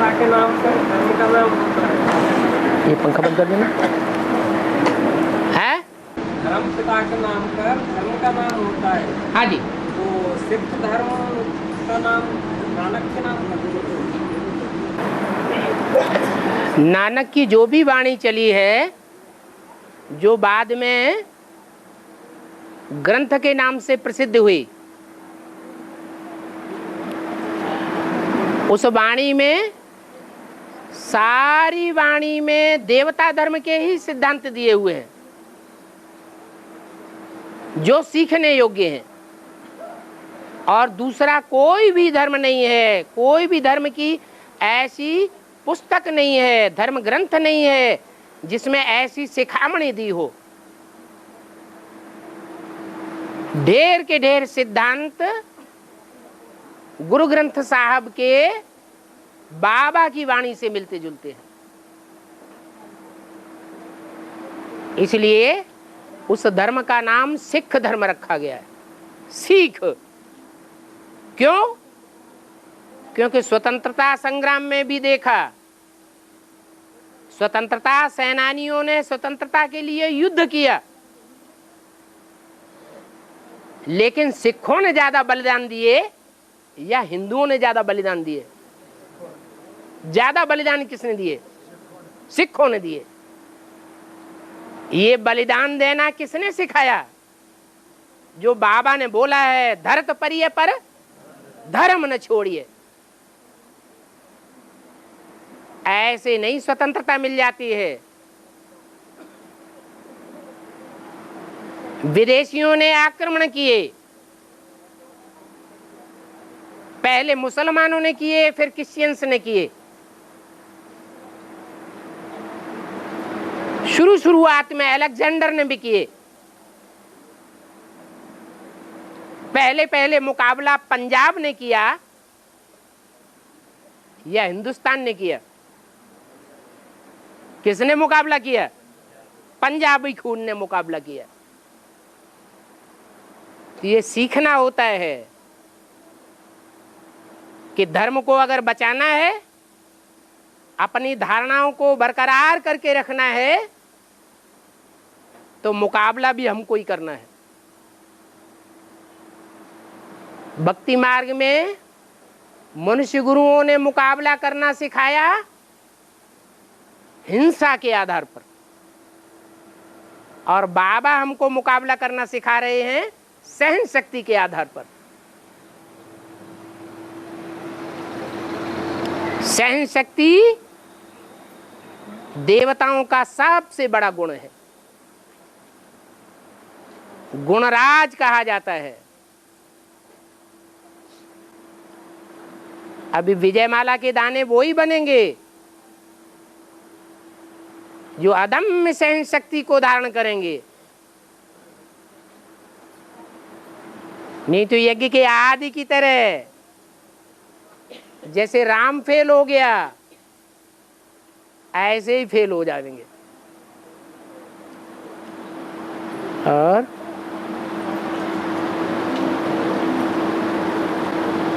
पिता के नाम पर धर्म का नाम होता है। ये पंखा बंद कर देना है। धर्म पिता के नाम पर धर्म का नाम होता है। हाँ जी, तो सिख धर्म का नाम नानक के नाम पर। नानक की जो भी वाणी चली है, जो बाद में ग्रंथ के नाम से प्रसिद्ध हुई, उस वाणी में, सारी वाणी में देवता धर्म के ही सिद्धांत दिए हुए हैं जो सीखने योग्य हैं। और दूसरा कोई भी धर्म नहीं है, कोई भी धर्म की ऐसी पुस्तक नहीं है, धर्म ग्रंथ नहीं है जिसमें ऐसी शिखामणि दी हो। ढेर के ढेर सिद्धांत गुरु ग्रंथ साहब के बाबा की वाणी से मिलते जुलते हैं। इसलिए उस धर्म का नाम सिख धर्म रखा गया है। सिख क्यों? क्योंकि स्वतंत्रता संग्राम में भी देखा, स्वतंत्रता सेनानियों ने स्वतंत्रता के लिए युद्ध किया, लेकिन सिखों ने ज्यादा बलिदान दिए या हिंदुओं ने ज्यादा बलिदान दिए? ज्यादा बलिदान किसने दिए? सिखों ने दिए। ये बलिदान देना किसने सिखाया? जो बाबा ने बोला है, धरत परिये पर धर्म न छोड़िए। ऐसे नहीं स्वतंत्रता मिल जाती है। विदेशियों ने आक्रमण किए, पहले मुसलमानों ने किए, फिर क्रिश्चियंस ने किए। शुरुआत में अलेक्जेंडर ने भी किए। पहले मुकाबला पंजाब ने किया या हिंदुस्तान ने किया? किसने मुकाबला किया? पंजाबी खून ने मुकाबला किया। तो ये सीखना होता है कि धर्म को अगर बचाना है, अपनी धारणाओं को बरकरार करके रखना है, तो मुकाबला भी हमको ही करना है। भक्ति मार्ग में मनुष्य गुरुओं ने मुकाबला करना सिखाया हिंसा के आधार पर, और बाबा हमको मुकाबला करना सिखा रहे हैं सहन शक्ति के आधार पर। सहन शक्ति देवताओं का सबसे बड़ा गुण है, गुणराज कहा जाता है। अभी विजयमाला के दाने वो ही बनेंगे जो अदम्य सहन शक्ति को धारण करेंगे। नहीं तो यज्ञ के आदि की तरह, जैसे राम फेल हो गया, ऐसे ही फेल हो जाएंगे। और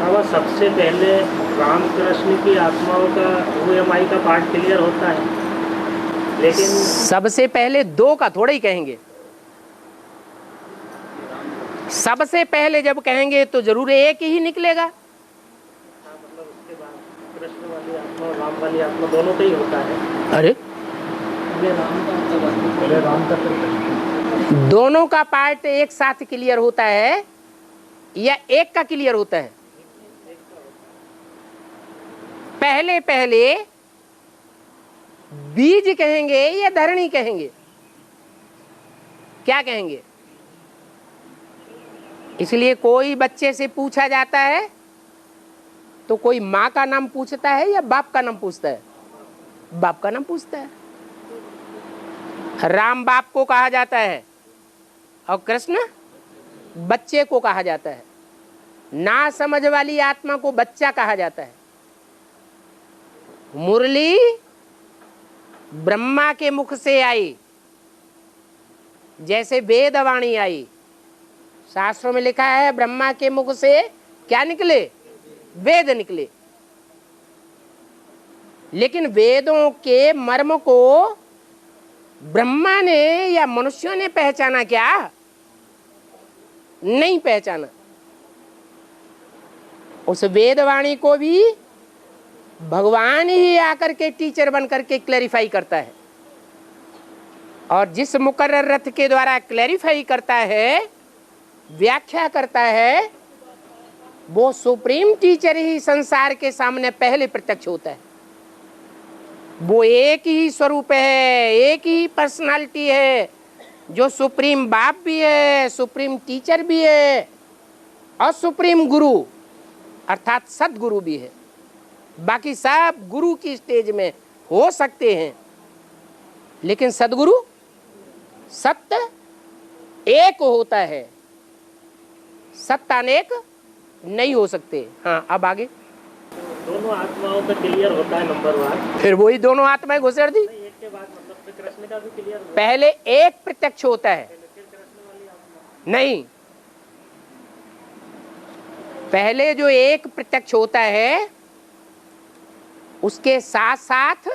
अब सबसे पहले रामकृष्ण की आत्माओं का OMI का पार्ट क्लियर होता है, लेकिन सबसे पहले दो का थोड़ा ही कहेंगे। सबसे पहले जब कहेंगे तो जरूर एक ही निकलेगा। मतलब उसके बाद कृष्ण वाली आत्मा और राम वाली आत्मा दोनों का ही होता है। अरे दोनों का पार्ट एक साथ क्लियर होता है या एक का क्लियर होता है? पहले पहले बीज कहेंगे या धरणी कहेंगे? क्या कहेंगे? इसलिए कोई बच्चे से पूछा जाता है तो कोई माँ का नाम पूछता है या बाप का नाम पूछता है? बाप का नाम पूछता है। राम बाप को कहा जाता है और कृष्ण बच्चे को कहा जाता है। ना समझ वाली आत्मा को बच्चा कहा जाता है। मुरली ब्रह्मा के मुख से आई, जैसे वेदवाणी आई। शास्त्रों में लिखा है ब्रह्मा के मुख से क्या निकले? वेद निकले। लेकिन वेदों के मर्म को ब्रह्मा ने या मनुष्यों ने पहचाना क्या? नहीं पहचाना। उस वेदवाणी को भी भगवान ही आकर के टीचर बन करके क्लैरिफाई करता है, और जिस मुकर्रर रथ के द्वारा क्लैरिफाई करता है, व्याख्या करता है, वो सुप्रीम टीचर ही संसार के सामने पहले प्रत्यक्ष होता है। वो एक ही स्वरूप है, एक ही पर्सनालिटी है, जो सुप्रीम बाप भी है, सुप्रीम टीचर भी है, और सुप्रीम गुरु अर्थात सदगुरु भी है। बाकी सब गुरु की स्टेज में हो सकते हैं, लेकिन सदगुरु सत्य एक होता है, सत्य अनेक नहीं हो सकते। हाँ, अब आगे। दोनों आत्माओं का क्लियर होता है नंबर 1। फिर वही दोनों आत्माएं घुसेड़ दी। एक के बाद मतलब फिर कृष्ण का भी क्लियर हुआ। पहले एक प्रत्यक्ष होता है, नहीं, पहले जो एक प्रत्यक्ष होता है उसके साथ साथ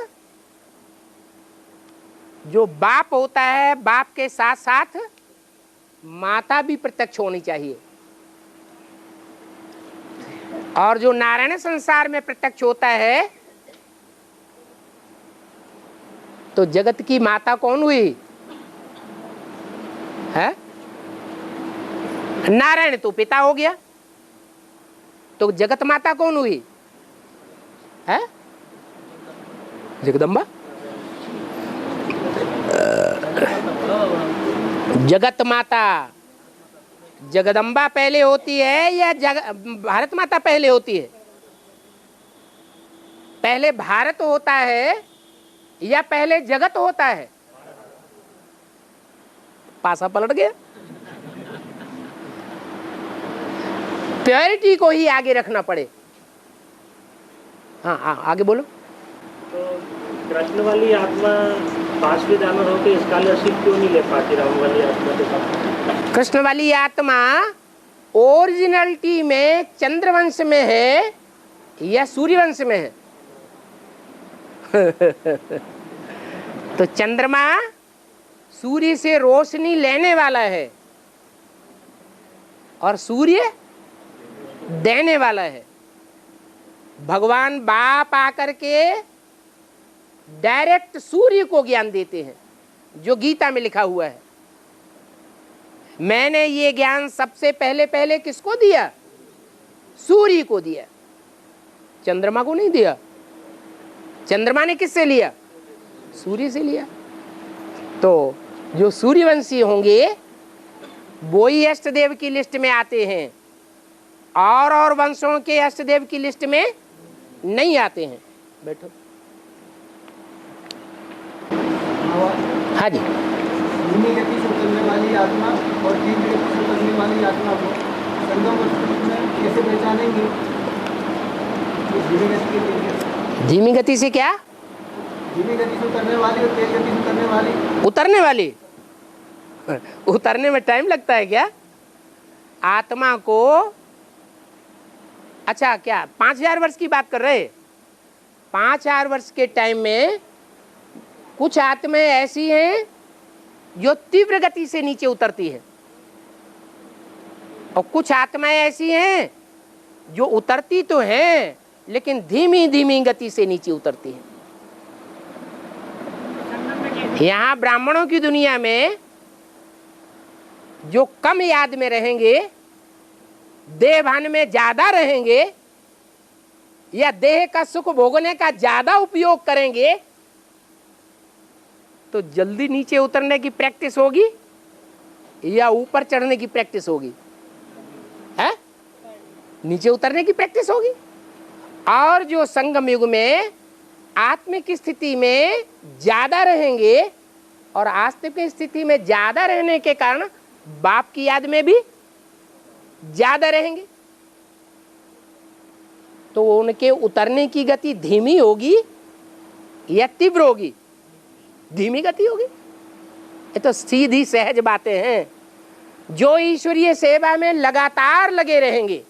जो बाप होता है, बाप के साथ साथ माता भी प्रत्यक्ष होनी चाहिए। और जो नारायण संसार में प्रत्यक्ष होता है, तो जगत की माता कौन हुई है? नारायण तो पिता हो गया, तो जगत माता कौन हुई है? जगदम्बा। जगत माता जगदम्बा पहले होती है या भारत माता पहले होती है? पहले भारत होता है या पहले जगत होता है? पासा पलट गया। प्योरिटी को ही आगे रखना पड़े। हाँ हाँ, आगे बोलो। तो कृष्ण वाली आत्मा 5वीं दानव होकर स्कॉलरशिप क्यों नहीं ले पाती राम वाली आत्मा के साथ? कृष्ण वाली आत्मा ओरिजिनलिटी में चंद्रवंश में है या सूर्यवंश में है? तो चंद्रमा सूर्य से रोशनी लेने वाला है और सूर्य देने वाला है। भगवान बाप आकर के डायरेक्ट सूर्य को ज्ञान देते हैं, जो गीता में लिखा हुआ है। मैंने ये ज्ञान सबसे पहले किसको दिया? सूर्य को दिया, चंद्रमा को नहीं दिया। चंद्रमा ने किससे लिया? सूर्य से लिया। तो जो सूर्यवंशी होंगे वो ही अष्टदेव की लिस्ट में आते हैं, और वंशों के अष्टदेव की लिस्ट में नहीं आते हैं। बैठो। हाँ जी। धीमी गति से उतरने वाली आत्मा और तीव्र गति से उतरने वाली आत्मा को संगम में कैसे पहचानेंगे? धीमी गति के धीमी गति से क्या? धीमी गति से उतरने वाली और तेज गति से उतरने वाली। उतरने वाली, उतरने में टाइम लगता है क्या? आत्मा को, अच्छा क्या 5000 वर्ष की बात कर रहे? 5000 वर्ष के टाइम में कुछ आत्माएं ऐसी हैं जो तीव्र गति से नीचे उतरती है, और कुछ आत्माएं ऐसी हैं जो उतरती तो हैं लेकिन धीमी धीमी गति से नीचे उतरती है। यहाँ ब्राह्मणों की दुनिया में जो कम याद में रहेंगे, देह भान में ज्यादा रहेंगे, या देह का सुख भोगने का ज्यादा उपयोग करेंगे, तो जल्दी नीचे उतरने की प्रैक्टिस होगी या ऊपर चढ़ने की प्रैक्टिस होगी? है? नीचे उतरने की प्रैक्टिस होगी। और जो संगम युग में आत्मिक स्थिति में ज्यादा रहेंगे और आस्तिक स्थिति में ज्यादा रहने के कारण बाप की याद में भी ज्यादा रहेंगे, तो उनके उतरने की गति धीमी होगी या तीव्र होगी? धीमी गति होगी। ये तो सीधी सहज बातें हैं। जो ईश्वरीय सेवा में लगातार लगे रहेंगे,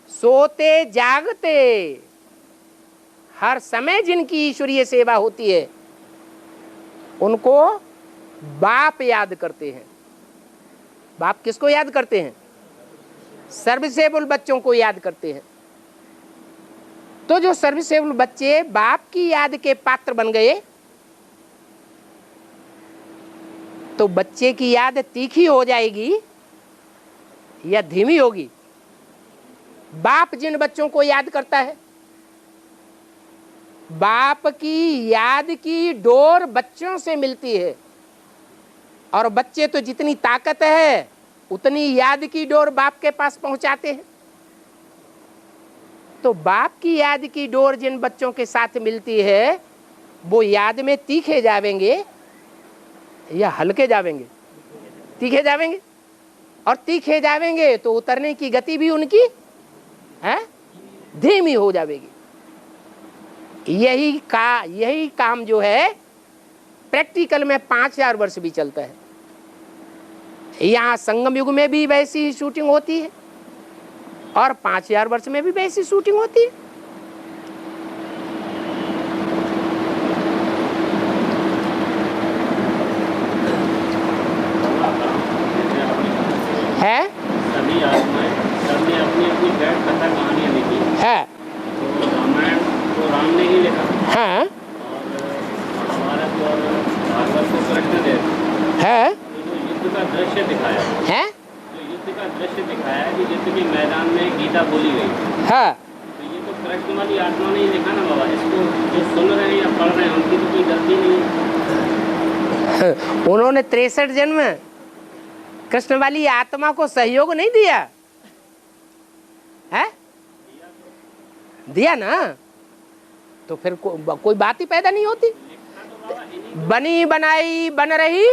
सोते जागते हर समय जिनकी ईश्वरीय सेवा होती है उनको बाप याद करते हैं। बाप किसको याद करते हैं? सर्विसेबल बच्चों को याद करते हैं। तो जो सर्विसेबल बच्चे बाप की याद के पात्र बन गए तो बच्चे की याद तीखी हो जाएगी या धीमी होगी? बाप जिन बच्चों को याद करता है, बाप की याद की डोर बच्चों से मिलती है, और बच्चे तो जितनी ताकत है उतनी याद की डोर बाप के पास पहुंचाते हैं। तो बाप की याद की डोर जिन बच्चों के साथ मिलती है वो याद में तीखे जावेंगे या हल्के जावेंगे? तीखे जावेंगे। और तीखे जावेंगे तो उतरने की गति भी उनकी है धीमी हो जाएगी। यही काम जो है प्रैक्टिकल में 5000 वर्ष भी चलता है। यहाँ संगम युग में भी वैसी ही शूटिंग होती है और 5000 वर्ष में भी वैसी शूटिंग होती है। सभी आत्माएं सबने अपनी अपनी बैठ कथा कहानियां लिखी है। तो रामायण तो राम ने ही लिखा हाँ। और महाभारत और भागवत को कृष्णदेव है। जो युद्ध का दृश्य दिखाया है, जो युद्ध का दृश्य दिखाया है कि युद्ध के मैदान में गीता बोली गई। हाँ। तो ये तो कृष्ण वाली आत्मा ने ही लिखा ना बाबा। इसको जो सुन रहे हैं या पढ़ रहे हैं उनकी तो कोई गलती नहीं है। उन्होंने 63 जन्म कृष्ण वाली आत्मा को सहयोग नहीं दिया है? दिया ना, तो फिर कोई बात ही पैदा नहीं होती। बनी बनाई बन रही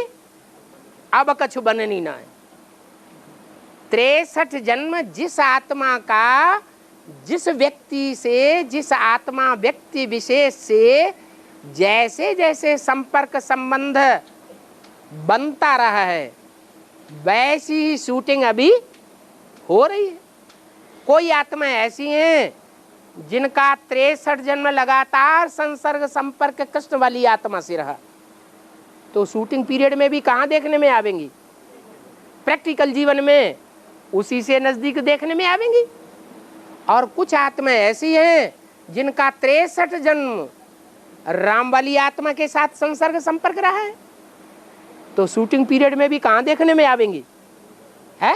अब कछु बननी ना है। 63 जन्म जिस आत्मा का जिस व्यक्ति से, जिस आत्मा व्यक्ति विशेष से जैसे जैसे संपर्क संबंध बनता रहा है वैसी ही शूटिंग अभी हो रही है। कोई आत्मा ऐसी हैं जिनका 63 जन्म लगातार संसर्ग संपर्क कृष्ण वाली आत्मा से रहा, तो शूटिंग पीरियड में भी कहाँ देखने में आवेंगी? प्रैक्टिकल जीवन में उसी से नजदीक देखने में आवेंगी। और कुछ आत्मा ऐसी हैं जिनका 63 जन्म राम वाली आत्मा के साथ संसर्ग संपर्क रहा है, तो शूटिंग पीरियड में भी कहाँ देखने में आवेंगी? है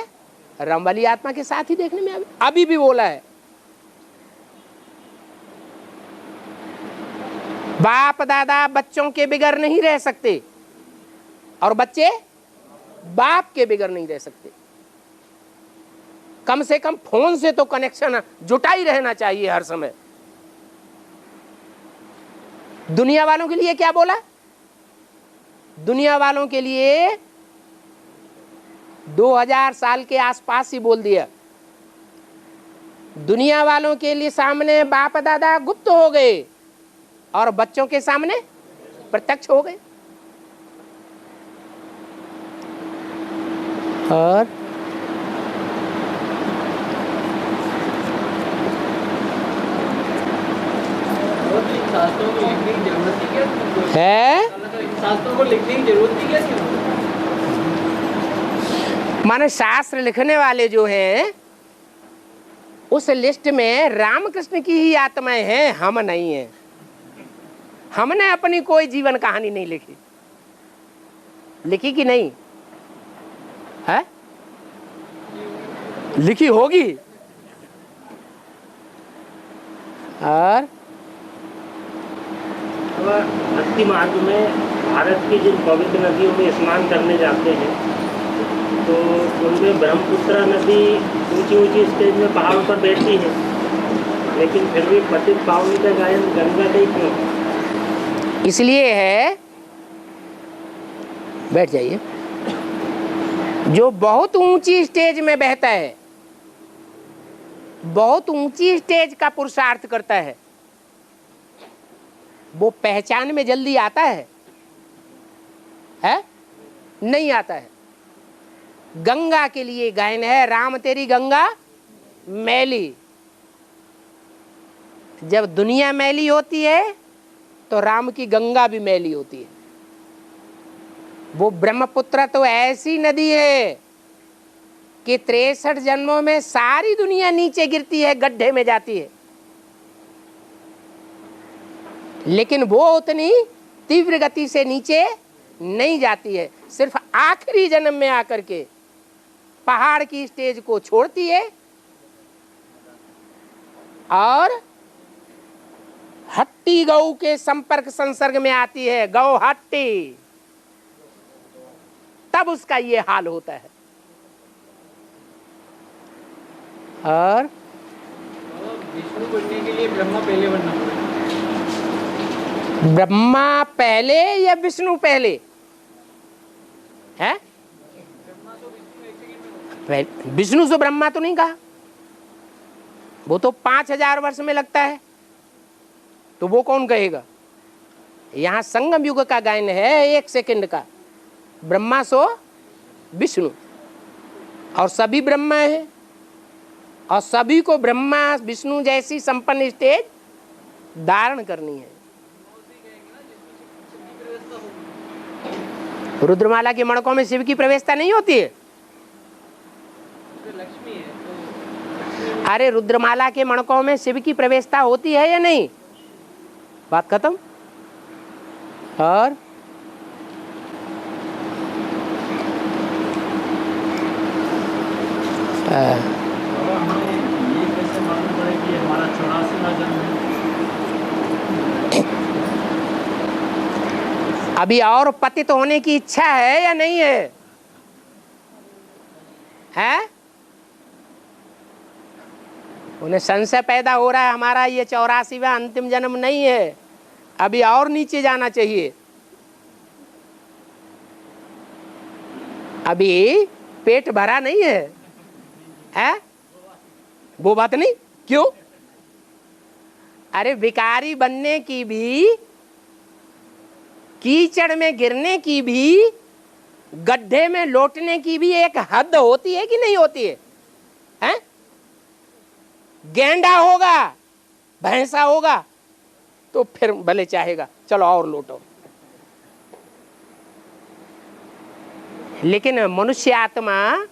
राम वाली आत्मा के साथ ही देखने में आवेंगी। अभी भी बोला है बाप दादा बच्चों के बिगड़ नहीं रह सकते और बच्चे बाप के बिगड़ नहीं रह सकते। कम से कम फोन से तो कनेक्शन जुटा ही रहना चाहिए हर समय। दुनिया वालों के लिए क्या बोला? दुनिया वालों के लिए 2000 साल के आसपास ही बोल दिया। दुनिया वालों के लिए सामने बाप दादा गुप्त हो गए और बच्चों के सामने प्रत्यक्ष हो गए। और शास्त्रों को लिखने की जरूरत ही क्या है? शास्त्रों को लिखने की जरूरत ही क्या? माने शास्त्र लिखने वाले जो हैं उस लिस्ट में रामकृष्ण की ही आत्माएं हैं, हम नहीं हैं। हमने अपनी कोई जीवन कहानी नहीं लिखी। लिखी कि नहीं है? लिखी होगी। और भक्ति मार्ग में भारत की जिन पवित्र नदियों में स्नान करने जाते हैं तो उनमें ब्रह्मपुत्र नदी ऊंची ऊंची स्टेज में पहाड़ों पर बैठती है, लेकिन फिर भी पतित पावनी का गायन गंगा नहीं क्यों? इसलिए है, बैठ जाइए, जो बहुत ऊंची स्टेज में बहता है, बहुत ऊंची स्टेज का पुरुषार्थ करता है, वो पहचान में जल्दी आता है? नहीं आता है। गंगा के लिए गायन है, राम तेरी गंगा मैली, जब दुनिया मैली होती है तो राम की गंगा भी मैली होती है। वो ब्रह्मपुत्र तो ऐसी नदी है कि 63 जन्मों में सारी दुनिया नीचे गिरती है, गड्ढे में जाती है, लेकिन वो उतनी तीव्र गति से नीचे नहीं जाती है। सिर्फ आखिरी जन्म में आकर के पहाड़ की स्टेज को छोड़ती है और हट्टी गऊ के संपर्क संसर्ग में आती है, गौ हट्टी, तब उसका ये हाल होता है। और विष्णु बनने के लिए ब्रह्मा पहले बनना पड़ेगा। ब्रह्मा पहले या विष्णु पहले है? विष्णु से ब्रह्मा तो नहीं कहा, वो तो 5000 वर्ष में लगता है, तो वो कौन कहेगा? यहाँ संगम युग का गायन है 1 सेकंड का, ब्रह्मा सो विष्णु, और सभी ब्रह्मा है, और सभी को ब्रह्मा विष्णु जैसी संपन्न स्टेज धारण करनी है। रुद्रमाला के मणकों में शिव की प्रवेशता नहीं होती है। लक्ष्मी है तो अरे रुद्रमाला के मणकों में शिव की प्रवेशता होती है या नहीं? बात खत्म। और हमें ये कैसे मालूम पड़े कि हमारा 84वां जन्म है? अभी और पतित होने की इच्छा है या नहीं है? हैं? उन्हें संशय पैदा हो रहा है हमारा ये 84वां अंतिम जन्म नहीं है, अभी और नीचे जाना चाहिए। अभी पेट भरा नहीं है, हैं? वो बात नहीं, क्यों? अरे भिखारी बनने की भी, कीचड़ में गिरने की भी, गड्ढे में लौटने की भी एक हद होती है कि नहीं होती है? हैं? गेंडा होगा, भैंसा होगा तो फिर भले चाहेगा चलो और लौटो, लेकिन मनुष्य आत्मा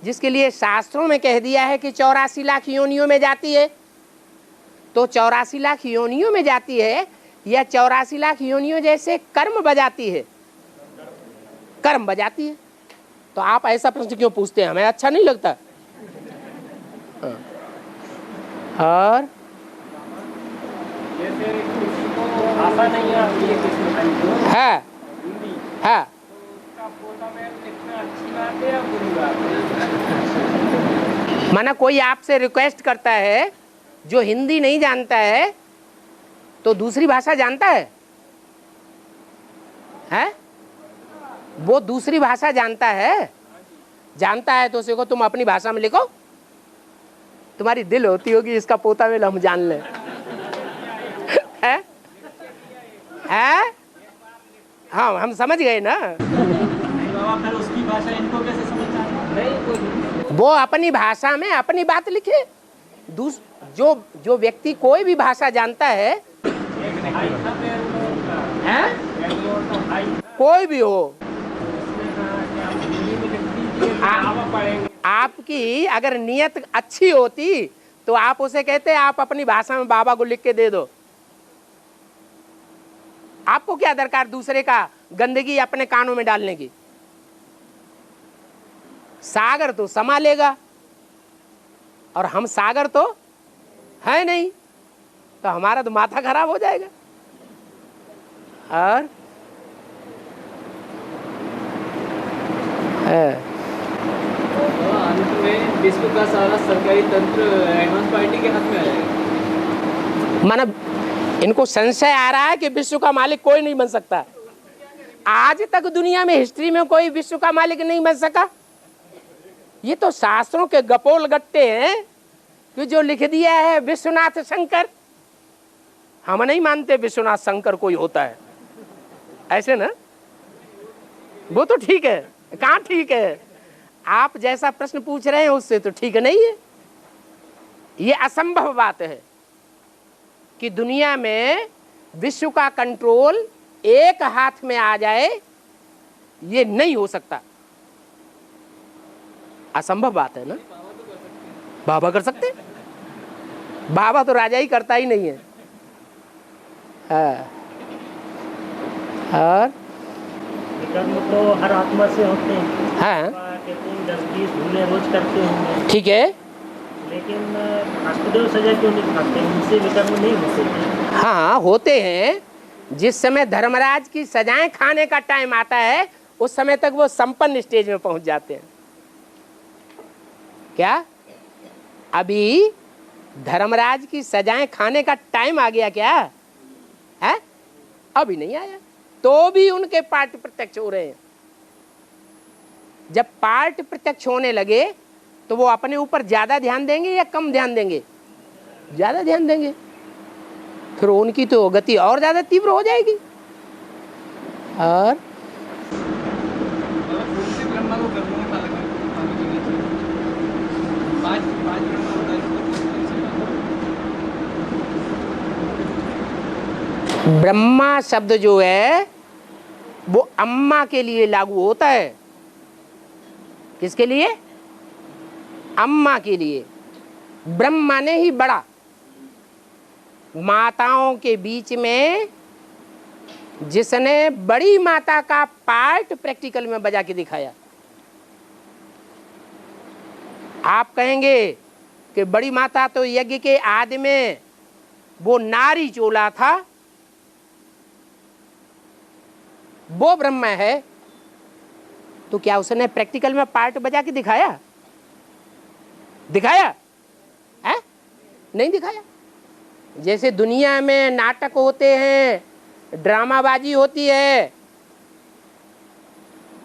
जिसके लिए शास्त्रों में कह दिया है कि 84 लाख योनियों में जाती है, तो 84 लाख योनियों में जाती है या 84 लाख योनियों जैसे कर्म बजाती है? कर्म बजाती है। तो आप ऐसा प्रश्न क्यों पूछते हैं? हमें अच्छा नहीं लगता। हाँ। और जैसे किसी को आशा नहीं आती है किसी को है हिंदी, है तो उसका पोता में लिखना अच्छी बात है या बुरी बात है? माना कोई आपसे रिक्वेस्ट करता है जो हिंदी नहीं जानता है तो दूसरी भाषा जानता है? हैं? वो दूसरी भाषा जानता है, जानता है तो उसे को तुम अपनी भाषा में लिखो, तुम्हारी दिल होती होगी इसका पोता में हम जान लें। है? है? हाँ हम समझ गए ना। बाबा फिर उसकी भाषा इनको कैसे समझ आती है? वो अपनी भाषा में अपनी बात लिखे। जो व्यक्ति कोई भी भाषा जानता है, कोई भी हो, आपकी अगर नियत अच्छी होती तो आप उसे कहते आप अपनी भाषा में बाबा को लिख के दे दो। आपको क्या दरकार दूसरे का गंदगी अपने कानों में डालने की? सागर तो समा लेगा और हम सागर तो है नहीं, तो हमारा तो माथा खराब हो जाएगा। और अंत में विश्व का सारा सरकारी तंत्र एडवांस पार्टी के हाथ में आ जाएगा। माना इनको संशय आ रहा है कि विश्व का मालिक कोई नहीं बन सकता। आज तक दुनिया में हिस्ट्री में कोई विश्व का मालिक नहीं बन सका। ये तो शास्त्रों के गपोल गट्टे हैं कि जो लिख दिया है विश्वनाथ शंकर। हम नहीं मानते विश्वनाथ शंकर कोई होता है, ऐसे ना। वो तो ठीक है, कहाँ ठीक है? आप जैसा प्रश्न पूछ रहे हैं उससे तो ठीक नहीं है, ये असंभव बात है। कि दुनिया में विश्व का कंट्रोल एक हाथ में आ जाए, ये नहीं हो सकता, असंभव बात है ना। बाबा कर सकते, बाबा तो राजा ही करता ही नहीं है। और कर्म तो हर आत्मा से होते हैं। हाँ कहते हैं 10-20 भूलें रोज करते होंगे, ठीक है। लेकिन वासुदेव सजा क्यों नहीं खाते? इनसे विकर्म नहीं होते? हाँ होते हैं। जिस समय धर्मराज की सजाएं खाने का टाइम आता है, उस समय तक वो संपन्न स्टेज में पहुंच जाते हैं। क्या अभी धर्मराज की सजाएं खाने का टाइम आ गया क्या है? अभी नहीं आया, तो भी उनके पार्ट प्रत्यक्ष हो रहे हैं। जब पार्ट प्रत्यक्ष होने लगे तो वो अपने ऊपर ज्यादा ध्यान देंगे या कम ध्यान देंगे? ज्यादा ध्यान देंगे, फिर उनकी तो गति और ज्यादा तीव्र हो जाएगी। और ब्रह्मा को कर्मों में पालन करनी चाहिए। पांच ब्रह्मा होता है। ब्रह्मा शब्द जो है वो अम्मा के लिए लागू होता है। किसके लिए? अम्मा के लिए। ब्रह्मा ने ही बड़ा, माताओं के बीच में जिसने बड़ी माता का पार्ट प्रैक्टिकल में बजा के दिखाया। आप कहेंगे कि बड़ी माता तो यज्ञ के आदि में वो नारी चोला था, वो ब्रह्मा है, तो क्या उसने प्रैक्टिकल में पार्ट बजा के दिखाया? दिखाया है? नहीं दिखाया। जैसे दुनिया में नाटक होते हैं, ड्रामाबाजी होती है,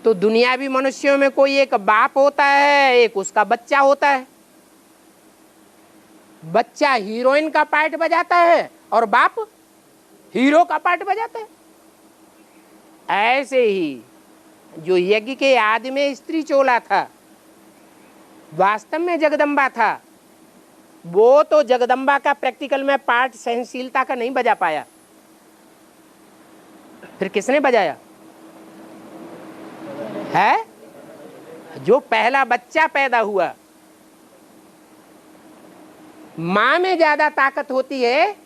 तो दुनियावी मनुष्यों में कोई एक बाप होता है, एक उसका बच्चा होता है। बच्चा हीरोइन का पार्ट बजाता है और बाप हीरो का पार्ट बजाता है। ऐसे ही जो यज्ञ के आदि में स्त्री चोला था, वास्तव में जगदम्बा था, वो तो जगदम्बा का प्रैक्टिकल में पार्ट सहनशीलता का नहीं बजा पाया। फिर किसने बजाया है? जो पहला बच्चा पैदा हुआ। मां में ज्यादा ताकत होती है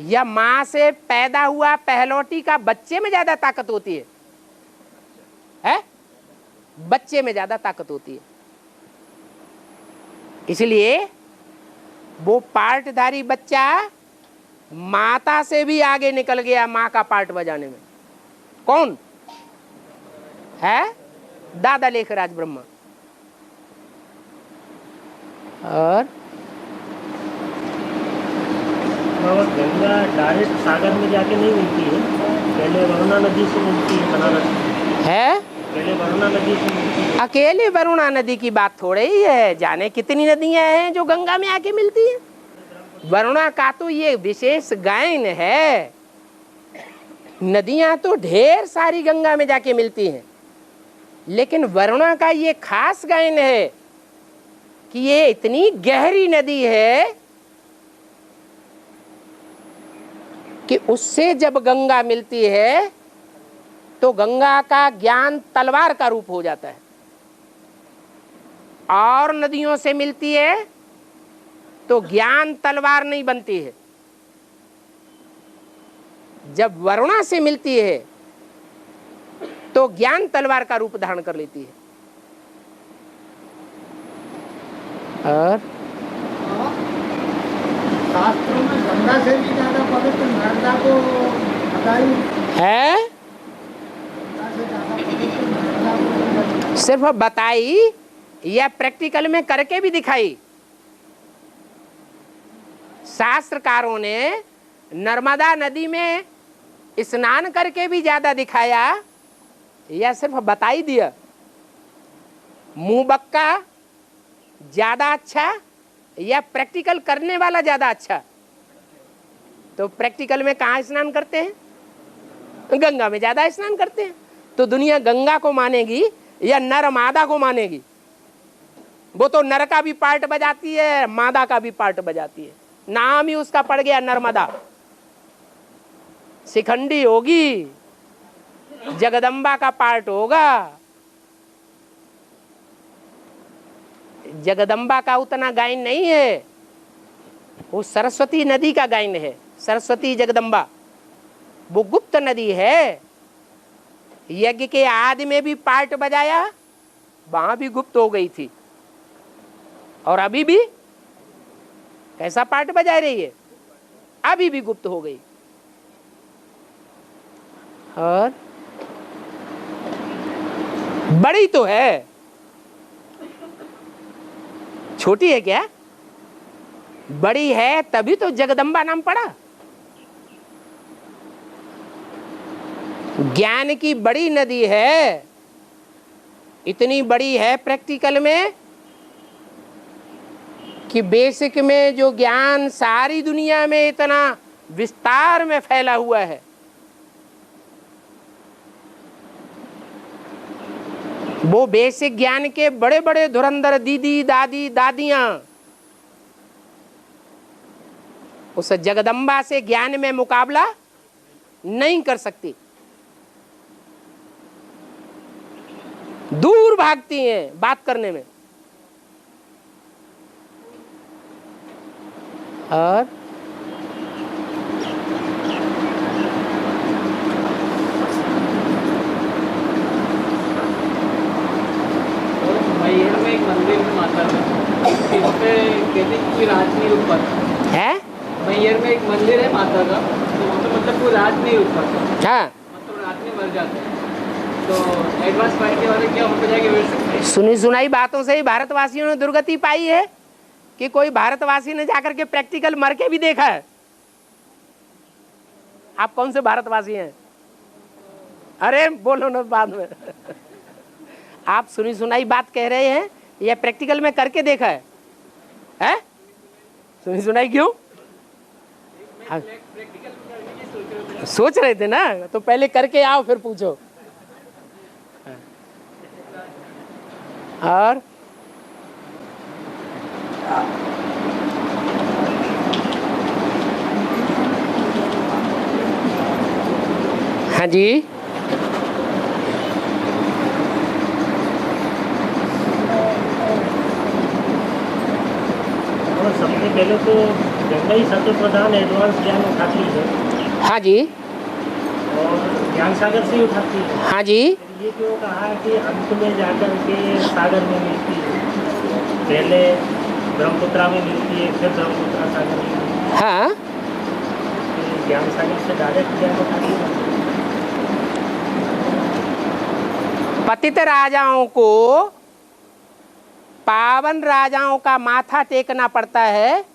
या मां से पैदा हुआ पहलौटी का बच्चे में ज्यादा ताकत होती है? है? बच्चे में ज्यादा ताकत होती है। इसलिए वो पार्टधारी बच्चा माता से भी आगे निकल गया मां का पार्ट बजाने में। कौन है? दादा लेखराज ब्रह्मा। और गंगा डायरेक्ट सागर में जाके नहीं मिलती है, पहले वरुणा नदी से मिलती है बनारस है? पहले वरुणा नदी से मिलती है। अकेले वरुणा नदी की बात थोड़े ही है, जाने कितनी नदियां हैं जो गंगा में आके मिलती हैं। वरुणा का तो ये विशेष गायन है। नदियां तो ढेर सारी गंगा में जाके मिलती हैं, लेकिन वरुणा का ये खास गायन है कि ये इतनी गहरी नदी है कि उससे जब गंगा मिलती है तो गंगा का ज्ञान तलवार का रूप हो जाता है, और नदियों से मिलती है तो ज्ञान तलवार नहीं बनती है। जब वरुणा से मिलती है तो ज्ञान तलवार का रूप धारण कर लेती है। और शास्त्रों में गंगा से भी ज्यादा पवित्र नर्मदा को बताई है। गंगा से ज्यादा पवित्र नर्मदा को सिर्फ बताई या प्रैक्टिकल में करके भी दिखाई? शास्त्रकारों ने नर्मदा नदी में स्नान करके भी ज्यादा दिखाया या सिर्फ बता ही दिया? मुंह बक्का ज्यादा अच्छा या प्रैक्टिकल करने वाला ज्यादा अच्छा? तो प्रैक्टिकल में कहाँ स्नान करते हैं? गंगा में ज्यादा स्नान करते हैं। तो दुनिया गंगा को मानेगी या नर मादा को मानेगी? वो तो नर का भी पार्ट बजाती है, मादा का भी पार्ट बजाती है। नाम ही उसका पड़ गया नर्मदा। शिखंडी होगी, जगदम्बा का पार्ट होगा। जगदम्बा का उतना गायन नहीं है, वो सरस्वती नदी का गायन है। सरस्वती जगदम्बा वो गुप्त नदी है। यज्ञ के आदि में भी पार्ट बजाया, वहां भी गुप्त हो गई थी, और अभी भी कैसा पार्ट बजा रही है, अभी भी गुप्त हो गई। और बड़ी तो है, छोटी है क्या? बड़ी है तभी तो जगदम्बा नाम पड़ा। ज्ञान की बड़ी नदी है, इतनी बड़ी है प्रैक्टिकल में कि बेसिक में जो ज्ञान सारी दुनिया में इतना विस्तार में फैला हुआ है, वो बेसिक ज्ञान के बड़े बड़े धुरंधर दीदी दादी दादियां उस जगदम्बा से ज्ञान में मुकाबला नहीं कर सकती, दूर भागती हैं बात करने में। और मैहर में एक मंदिर में माता है, इस पे कहते हैं कोई राज नहीं रुक पाता है। मैहर में एक मंदिर है माता का, तो वहाँ पे मतलब कोई राज नहीं रुक पाता, हाँ, मतलब रात में मर जाते हैं। तो एडवांस पार्टी वाले क्या वहाँ पे जाके बैठ सकते हैं? सुनी सुनाई बातों से ही भारतवासियों ने दुर्गति पाई है कि कोई भारतवासी ने जाकर के प्रैक्टिकल मर के भी देखा है। आप कौन से भारतवासी हैं? अरे बोलो ना बाद में। आप सुनी सुनाई बात कह रहे हैं या प्रैक्टिकल में करके देखा है? हैं? सुनी सुनाई क्यों? हाँ। सोच रहे थे ना, तो पहले करके आओ फिर पूछो। और हाँ जी, और सबसे पहले तो गंगा ही सबसे प्रधान एडवांस ज्ञान उठाती है, हाँ जी, और ज्ञान सागर से ही उठाती है। हाँ जी। ये क्यों कहा है कि अंत में जाकर के सागर में मिलती है, पहले ब्रह्मपुत्रा में मिलती है, फिर ब्रह्मपुत्रा सागर में मिलती है। हाँ, फिर ज्ञान सागर से डायरेक्ट ज्ञान उठाती है। पतित राजाओं को पावन राजाओं का माथा टेकना पड़ता है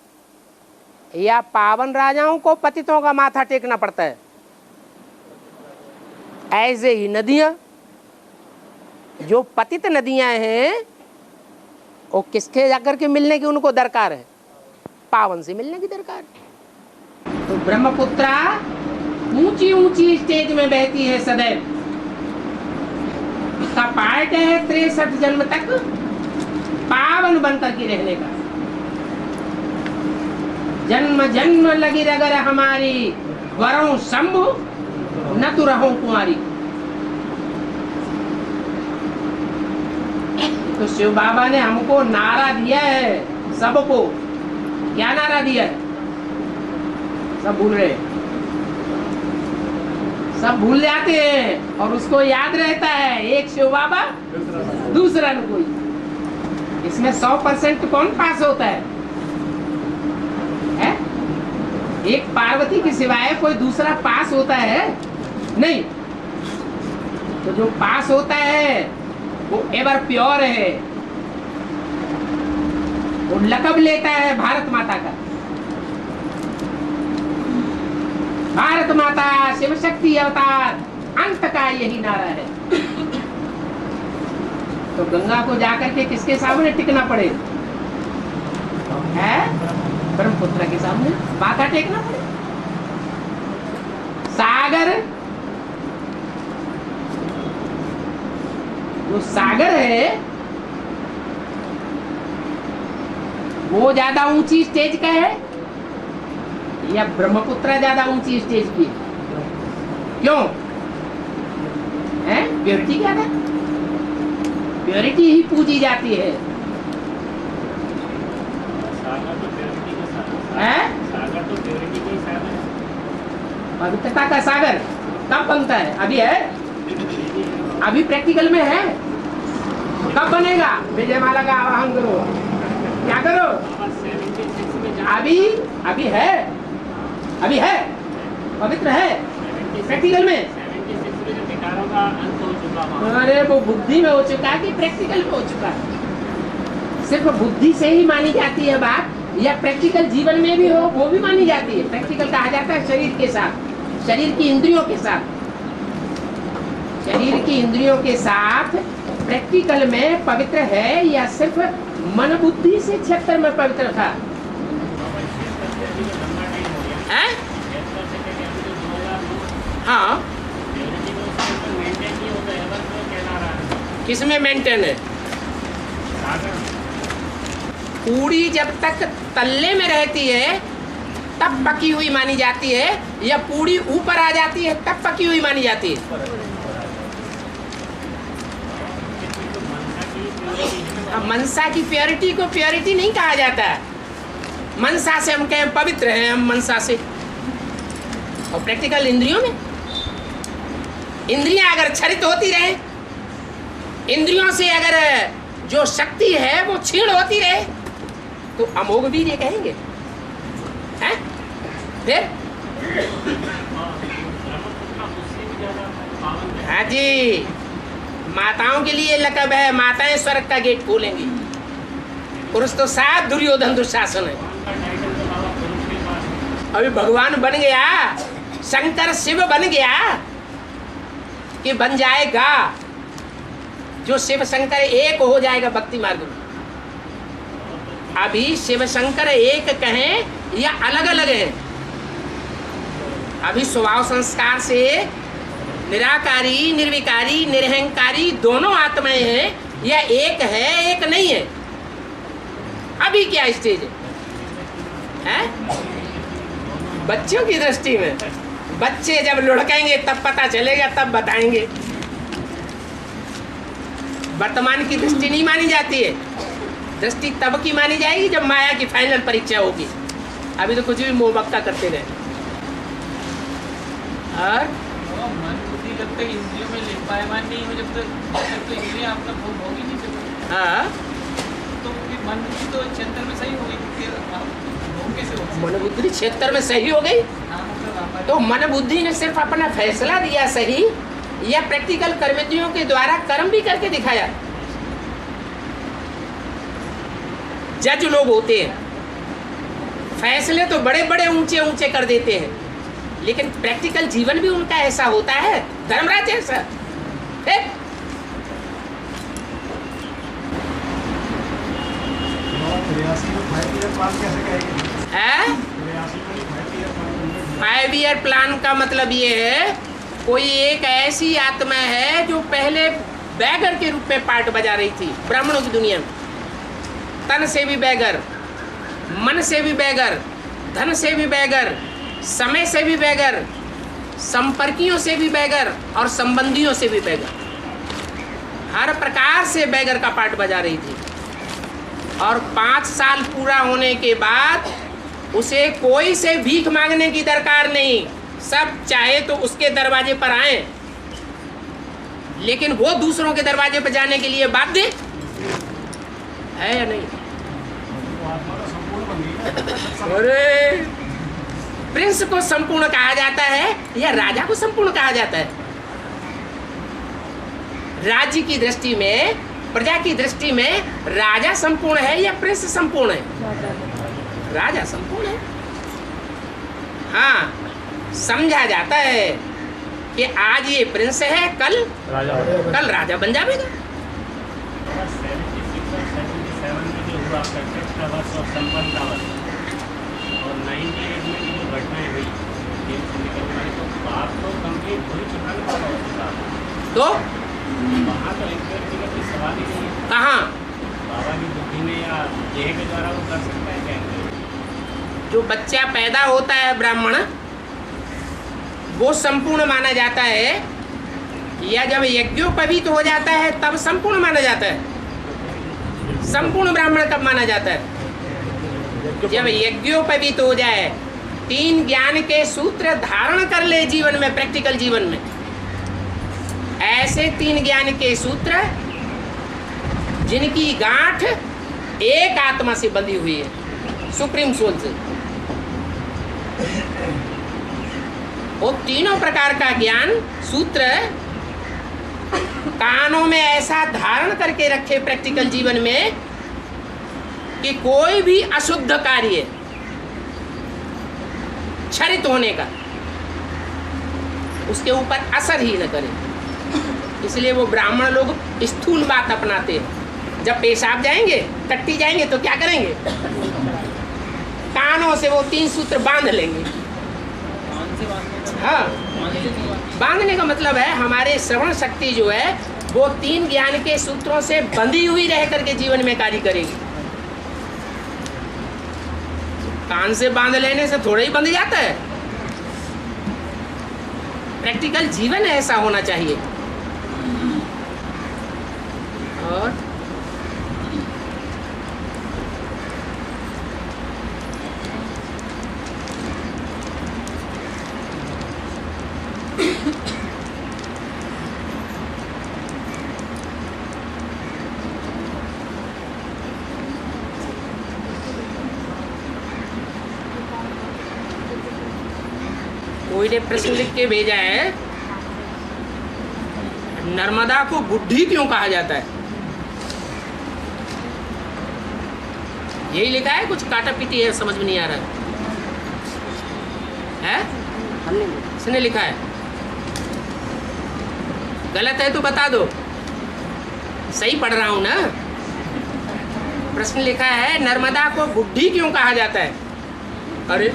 या पावन राजाओं को पतितों का माथा टेकना पड़ता है? ऐसे ही नदियां, जो पतित नदियां हैं वो किसके जाकर के मिलने की उनको दरकार है? पावन से मिलने की दरकार है। तो ब्रह्मपुत्रा ऊंची ऊंची स्टेज में बहती है सदैव। उसका पार्ट है 63 जन्म तक पावन बनकर के रहने का। जन्म जन्म लगी रगर हमारी, वरों शंभु न तो रहो कुंवारी। तो शिव बाबा ने हमको नारा दिया है सबको। क्या नारा दिया है? सब भूल रहे, सब भूल जाते हैं और उसको याद रहता है, एक शिव बाबा दूसरा न कोई। इसमें 100% कौन पास होता है? एक पार्वती के सिवाय कोई दूसरा पास होता है? नहीं। तो जो पास होता है वो एवर प्योर है, वो लकब लेता है भारत माता का। भारत माता शिव शक्ति अवतार, अंत का यही नारा है। तो गंगा को जाकर के किसके सामने टिकना पड़े? है ब्रह्मपुत्र के सामने माथा टेकना पड़े। सागर, जो सागर है वो ज्यादा ऊंची स्टेज का है या ब्रह्मपुत्र ज्यादा ऊंची स्टेज की? क्यों है? प्योरिटी क्या है? प्योरिटी ही पूजी जाती है। सागर तो प्योरिटी का सागर है? सागर तो प्योरिटी का ही सागर है। पवित्रता का सागर कब बनता है? अभी है? अभी प्रैक्टिकल में है? कब बनेगा? विजयमाला का आवाहन करो, क्या करो? अभी अभी है, अभी है, पवित्र है प्रैक्टिकल में। विकारों का अंत हो चुका। अरे वो बुद्धि में हो चुका है कि प्रैक्टिकल में हो चुका है? सिर्फ बुद्धि से ही मानी जाती है बात, या प्रैक्टिकल जीवन में भी हो वो भी मानी जाती है? प्रैक्टिकल कहा जाता है शरीर के साथ, शरीर की इंद्रियों के साथ, शरीर की इंद्रियों के साथ प्रैक्टिकल में पवित्र है, या सिर्फ मन बुद्धि से 76 में पवित्र था? है? हाँ, किसमें मेंटेन है? पूड़ी जब तक तल्ले में रहती है तब पकी हुई मानी जाती है, या पूड़ी ऊपर आ जाती है तब पकी हुई मानी जाती है? अब मनसा की प्योरिटी को प्योरिटी नहीं कहा जाता। मनसा से हम कहें पवित्र हैं, हम मनसा से। और प्रैक्टिकल इंद्रियों में, इंद्रियां अगर क्षरित होती रहे, इंद्रियों से अगर जो शक्ति है वो क्षीण होती रहे, तो अमोघ वीर्य ये कहेंगे हैं? फिर हाँ जी, माताओं के लिए लकब है, माताएं स्वर्ग का गेट खोलेंगी। पुरुष तो साथ दुर्योधन दुशासन है। अभी भगवान बन गया, शंकर शिव बन गया कि बन जाएगा, जो शिव शंकर एक हो जाएगा भक्ति मार्ग में। अभी शिव शंकर एक कहें या अलग अलग हैं? अभी स्वभाव संस्कार से निराकारी, निर्विकारी, निरहंकारी दोनों आत्माएं हैं, या एक है एक नहीं है? अभी क्या स्टेज है? बच्चों की दृष्टि में, बच्चे जब लुढ़केंगे तब पता चलेगा, तब बताएंगे। वर्तमान की दृष्टि नहीं मानी जाती है, दृष्टि तब की मानी जाएगी जब माया की फाइनल परीक्षा होगी। अभी तो कुछ भी मोहबक्का करते रहे। और मन बुद्धि जब तक इंद्रियों में लिपायमान नहीं हो, जब तक तो इंद्रियां अपना भोग होगी नहीं सकती। हाँ, तो फिर मन बुद्धि तो क्षेत्र में सही होगी, फिर भोग कैसे होगा? मन बुद्धि क्षेत्र में सही हो गई, हाँ, मतलब तो मन बुद्धि ने सिर्फ अपना फैसला दिया सही, या प्रैक्टिकल कर्मेंद्रियों के द्वारा कर्म भी करके दिखाया? जज लोग होते हैं, फैसले तो बड़े बड़े ऊंचे ऊंचे कर देते हैं, लेकिन प्रैक्टिकल जीवन भी उनका ऐसा होता है, धर्मराज ऐसा है। 5 ईयर प्लान का मतलब ये है, कोई एक ऐसी आत्मा है जो पहले बैगर के रूप में पार्ट बजा रही थी ब्राह्मणों की दुनिया में, तन से भी बैगर, मन से भी बैगर, धन से भी बैगर, समय से भी बैगर, संपर्कियों से भी बैगर, और संबंधियों से भी बैगर, हर प्रकार से बैगर का पार्ट बजा रही थी। और 5 साल पूरा होने के बाद उसे कोई से भीख मांगने की दरकार नहीं, सब चाहे तो उसके दरवाजे पर आए, लेकिन वो दूसरों के दरवाजे पर जाने के लिए बाध्य है या नहीं? अरे प्रिंस को संपूर्ण कहा जाता है या राजा को संपूर्ण कहा जाता है? राज्य की दृष्टि में, प्रजा की दृष्टि में राजा संपूर्ण है या प्रिंस संपूर्ण है? राजा संपूर्ण है। हाँ, समझा जाता है कि आज ये प्रिंस है, कल राजा बन जाएगा। 76 और 77 में जो हुआ प्रत्यक्ष का वर्ष और संपन्न का वर्ष, और 98 में जो घटनाएं हुई जेल से निकलना, तो बात तो कंप्लीट हो ही चुका है। तो वहाँ तो इंक्वायरी का कोई सवाल ही नहीं है। कहाँ? बाबा की बुद्धि में या देह के द्वारा वो कर सकता है क्या? जो बच्चा पैदा होता है ब्राह्मण, वो संपूर्ण माना जाता है, या जब यज्ञोपवीत हो जाता है तब संपूर्ण माना जाता है? संपूर्ण ब्राह्मण कब माना जाता है? जब यज्ञोपवीत हो जाए, 3 ज्ञान के सूत्र धारण कर ले जीवन में, प्रैक्टिकल जीवन में। ऐसे 3 ज्ञान के सूत्र जिनकी गांठ एक आत्मा से बंधी हुई है, सुप्रीम सोल से। वो तीनों प्रकार का ज्ञान सूत्र कानों में ऐसा धारण करके रखे प्रैक्टिकल जीवन में कि कोई भी अशुद्ध कार्य क्षरित होने का उसके ऊपर असर ही न करे। इसलिए वो ब्राह्मण लोग स्थूल बात अपनाते हैं। जब पेशाब जाएंगे, टट्टी जाएंगे तो क्या करेंगे? कानों से वो 3 सूत्र बांध लेंगे। हाँ, बांधने का मतलब है हमारे श्रवण शक्ति जो है वो 3 ज्ञान के सूत्रों से बंधी हुई रह करके जीवन में कार्य करेगी। कान से बांध लेने से थोड़ा ही बंध जाता है। प्रैक्टिकल जीवन ऐसा होना चाहिए। और कोई ने प्रश्न लिख के भेजा है, नर्मदा को बुढ़ी क्यों कहा जाता है? यही लिखा है, कुछ काटा पीटी है, समझ में नहीं आ रहा है? इसने लिखा है, गलत है तो बता दो, सही पढ़ रहा हूं ना। प्रश्न लिखा है, नर्मदा को बुढ़ी क्यों कहा जाता है? अरे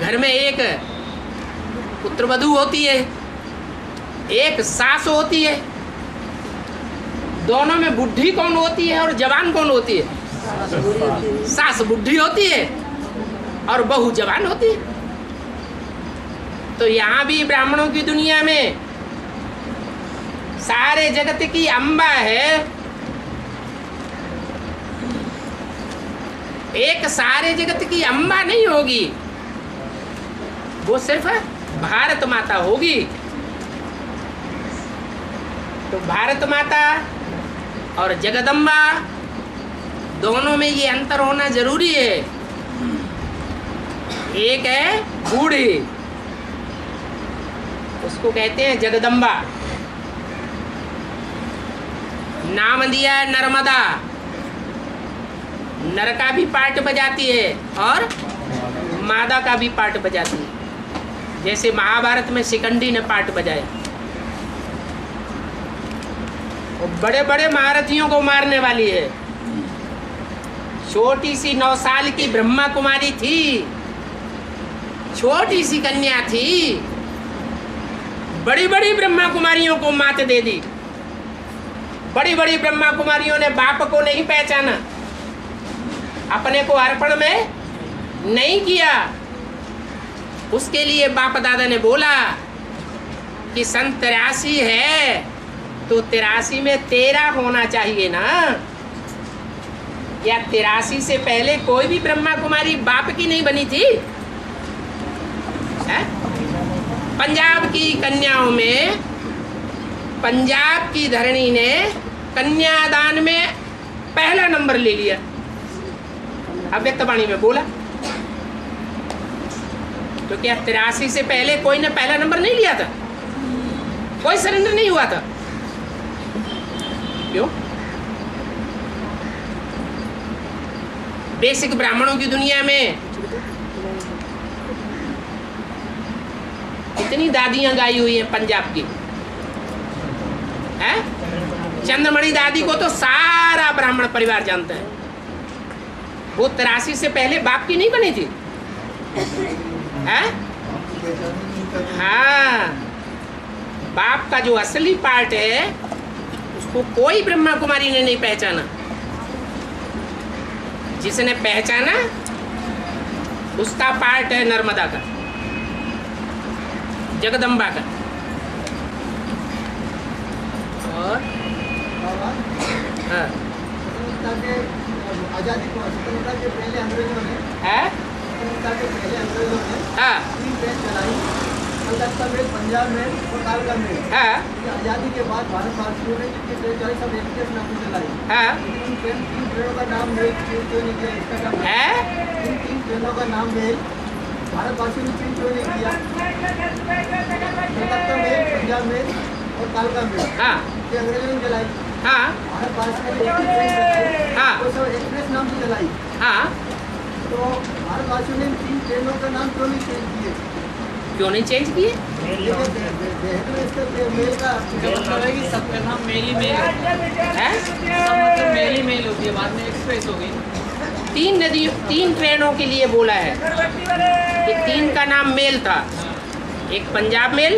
घर में एक पुत्रवधू होती है, एक सास होती है, दोनों में बुढ़ी कौन होती है और जवान कौन होती है? सास बुढ़ी होती है और बहू जवान होती है। तो यहाँ भी ब्राह्मणों की दुनिया में सारे जगत की अम्बा है, एक सारे जगत की अम्बा नहीं होगी, वो सिर्फ भारत माता होगी। तो भारत माता और जगदम्बा दोनों में ये अंतर होना जरूरी है। एक है बूढ़ी, उसको कहते हैं जगदम्बा, नाम दिया है नर्मदा, नर का भी पार्ट बजाती है और मादा का भी पार्ट बजाती है। जैसे महाभारत में शिखंडी ने पार्ट बजाया, वो बड़े बड़े महारथियों को मारने वाली है। छोटी सी 9 साल की ब्रह्मा कुमारी थी, छोटी सी कन्या थी, बड़ी बड़ी ब्रह्मा कुमारियों को मात दे दी। बड़ी बड़ी ब्रह्मा कुमारियों ने बाप को नहीं पहचाना, अपने को अर्पण में नहीं किया। उसके लिए बाप दादा ने बोला कि सन 83 है तो 83 में 13 होना चाहिए ना, या 83 से पहले कोई भी ब्रह्मा कुमारी बाप की नहीं बनी थी? है? पंजाब की कन्याओं में पंजाब की धरणी ने कन्यादान में पहला नंबर ले लिया, अव्यक्तवाणी में बोला। तो क्या 83 से पहले कोई ने पहला नंबर नहीं लिया था? कोई सरेंडर नहीं हुआ था? क्यों? बेसिक ब्राह्मणों की दुनिया में कितनी दादियां गाई हुई हैं पंजाब की, है? चंद्रमणि दादी को तो सारा ब्राह्मण परिवार जानता है। वो 83 से पहले बाप की नहीं बनी थी, है? हाँ, बाप का जो असली पार्ट है उसको कोई ब्रह्मा कुमारी ने नहीं पहचाना। जिसने पहचाना उसका पार्ट है नर्मदा का, जगदम्बा का। और हाँ स्वतंत्रता के आज़ादी को स्वतंत्रता के पहले अंग्रेजों ने है स्वतंत्रता के पहले अंग्रेजों ने हाँ 3 ट्रेन चलाई, कलकत्ता मेल, पंजाब मेल और कालका मेल। हाँ आज़ादी के बाद भारतवासियों ने जितनी ट्रेन चलाई सब एक के नाम से चलाई, हाँ लेकिन तीन ट्रेनों का नाम मेल क्यों नहीं किया? इसका क्या मतलब? है इन 3 ट्रेनों का नाम मेल भारतवासियों ने क्यों नहीं किया? कलकत्ता मेल, पंजाब मेल और कालका मेल हाँ ये अंग्रेजों ने चलाई। हाँ भारतवासियों ने एक ट्रेन चलाई, हाँ वो सब एक्सप्रेस नाम से चलाई। हाँ तो भारतवासियों ने इन 3 ट्रेनों का नाम क्यों नहीं चेंज किए? क्यों नहीं चेंज किए? देहात में इसका मेल का इसका मतलब है कि सबका नाम मेल ही मेल होता है। है इसका मतलब मेल ही मेल होती है, बाद में एक्सप्रेस हो गई। 3 ट्रेनों के लिए बोला है कि 3 का नाम मेल था, एक पंजाब मेल,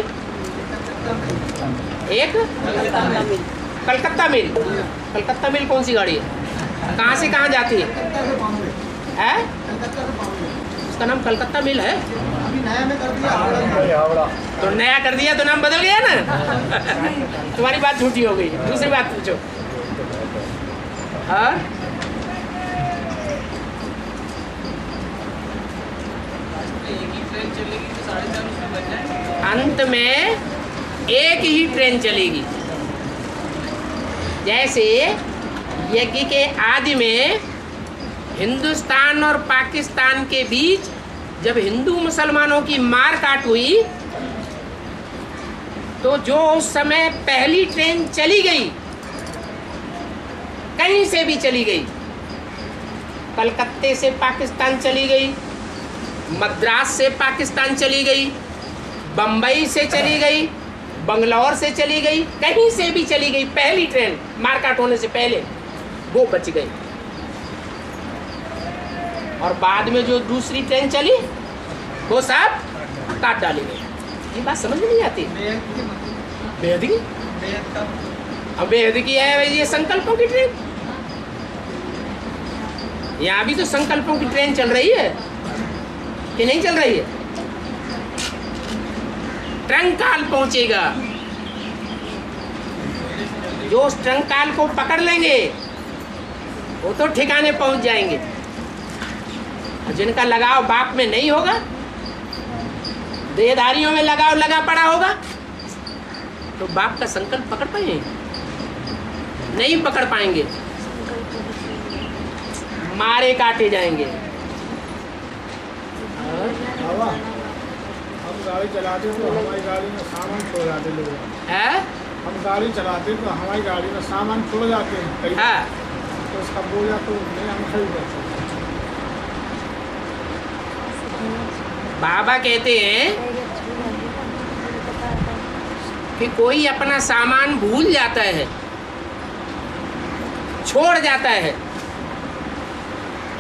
एक कलकत्ता मेल। कलकत्ता मेल कौन सी गाड़ी है? कहाँ से कहाँ जाती है? कलकत्ता से बॉम्बे, है कलकत्ता से बॉम्बे। उसका नाम कलकत्ता मेल है। अभी नया में कर दिया हावड़ा में। तो नया कर दिया तो नाम बदल गया ना। तुम्हारी बात झूठी हो गई। दूसरी बात पूछो। हाँ एक ही ट्रेन चलेगी तो 4.5 उसमें बच जाए। अंत में एक ही ट्रेन चलेगी। जैसे यज्ञ के आदि में हिंदुस्तान और पाकिस्तान के बीच जब हिंदू मुसलमानों की मार काट हुई तो जो उस समय पहली ट्रेन चली गई, कहीं से भी चली गई, कलकत्ते से पाकिस्तान चली गई, मद्रास से पाकिस्तान चली गई, बम्बई से चली गई, बंगलौर से चली गई, कहीं से भी चली गई, पहली ट्रेन मारकाट होने से पहले वो बच गई। और बाद में जो दूसरी ट्रेन चली वो सब काट डाली गई। ये बात समझ में नहीं आती। बेहद की अब बेहद की है ये संकल्पों की ट्रेन। यहाँ भी तो संकल्पों की ट्रेन चल रही है कि नहीं चल रही है? ट्रंकाल पहुंचेगा, जो उस ट्रंकाल को पकड़ लेंगे वो तो ठिकाने पहुंच जाएंगे। और जिनका लगाव बाप में नहीं होगा, देहधारियों में लगाव लगा पड़ा होगा, तो बाप का संकल्प पकड़ पाएंगे? नहीं पकड़ पाएंगे, मारे काटे जाएंगे। हम गाड़ी चलाते तो हमारी गाड़ी में सामान छोड़ जाते लोग है? हम गाड़ी चलाते तो हमारी गाड़ी में सामान छोड़ जाते हैं कई हाँ। तो उसका बोझा तो नहीं हम खरीद सकते। बाबा कहते हैं कि कोई अपना सामान भूल जाता है, छोड़ जाता है,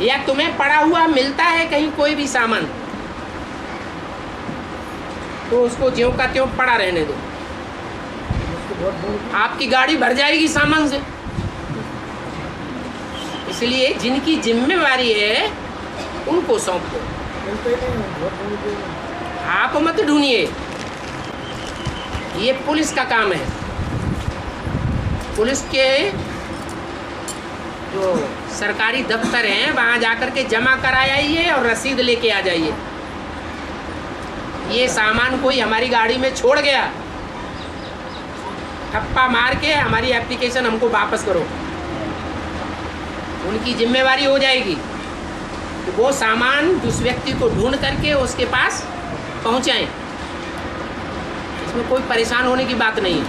या तुम्हें पड़ा हुआ मिलता है कहीं कोई भी सामान, तो उसको ज्यों का त्यों पड़ा रहने दो। आपकी गाड़ी भर जाएगी सामान से। इसलिए जिनकी जिम्मेवारी है उनको सौंप दो। मिलते ही नहीं हैं, बहुत ढूंढते हैं। आप मत ढूंढिए, ये पुलिस का काम है। पुलिस के जो सरकारी दफ्तर हैं वहाँ जाकर के जमा करा आइए और रसीद लेके आ जाइए। ये सामान कोई हमारी गाड़ी में छोड़ गया, ठप्पा मार के हमारी एप्लीकेशन हमको वापस करो। उनकी जिम्मेवारी हो जाएगी कि वो सामान उस व्यक्ति को ढूंढ करके उसके पास पहुंचाएं। इसमें कोई परेशान होने की बात नहीं है।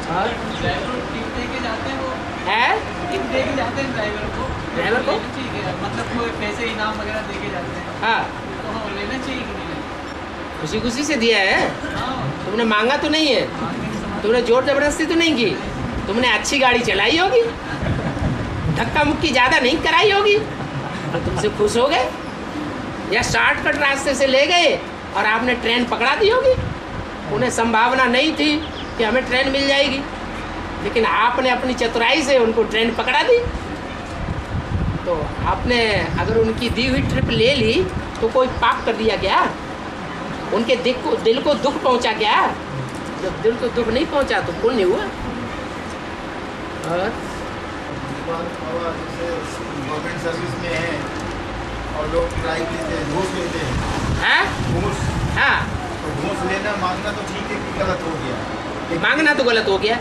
ड्राइवर को टिप दे के जाते हैं, वो है टिप दे के जाते हैं ड्राइवर को। ड्राइवर को? लेना चाहिए, मतलब कोई पैसे इनाम वगैरह दे के जाते हैं, हाँ, तो हाँ, लेना चाहिए कि नहीं लेना? खुशी खुशी से दिया है। हाँ, तुमने मांगा तो नहीं है, आगे की समझ। तुमने जोर जबरदस्ती तो नहीं की, तुमने अच्छी गाड़ी चलाई होगी, धक्का मुक्की ज़्यादा नहीं कराई होगी और तुमसे खुश हो गए, या शॉर्टकट रास्ते से ले गए और आपने ट्रेन पकड़ा दी होगी। उन्हें संभावना नहीं थी कि हमें ट्रेन मिल जाएगी, लेकिन आपने अपनी चतुराई से उनको ट्रेन पकड़ा दी। तो आपने अगर उनकी दी हुई ट्रिप ले ली तो कोई पाप कर दिया क्या? उनके दिल को दुख पहुंचा क्या? जब दिल को दुख नहीं पहुंचा तो पुण्य हुआ। और गवर्नमेंट सर्विस में है और लोग किराए लेते हैं, घूस लेते हैं। हैं? घूस, हाँ, तो घूस लेना मांगना तो ठीक है कि गलत हो गया, मांगना तो गलत हो गया।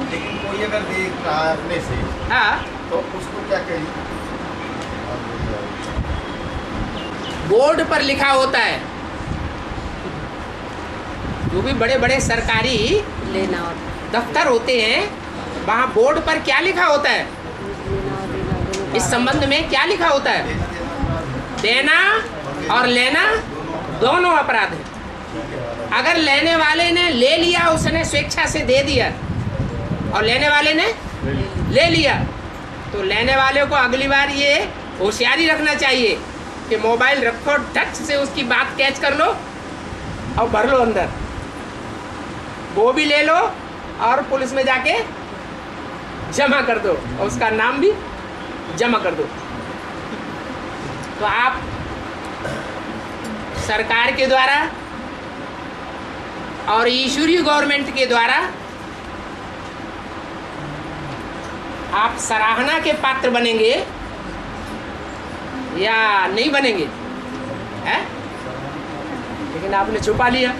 लेकिन कोई अगर देख रहा है अपने से हाँ, तो उसको क्या कहें? बोर्ड पर लिखा होता है, जो भी बड़े बड़े सरकारी लेना और दफ्तर होते हैं वहाँ बोर्ड पर क्या लिखा होता है? लेना और देना दोनों इस संबंध में क्या लिखा होता है? देना और लेना दोनों अपराध है। अगर लेने वाले ने ले लिया, उसने स्वेच्छा से दे दिया, और लेने वाले ने ले लिया, तो लेने वाले को अगली बार ये होशियारी रखना चाहिए कि मोबाइल रखो, टच से उसकी बात कैच कर लो और भर लो अंदर, वो भी ले लो और पुलिस में जाके जमा कर दो और उसका नाम भी जमा कर दो। तो आप सरकार के द्वारा और ईश्वरीय गवर्नमेंट के द्वारा आप सराहना के पात्र बनेंगे या नहीं बनेंगे? है? लेकिन आपने छुपा लिया,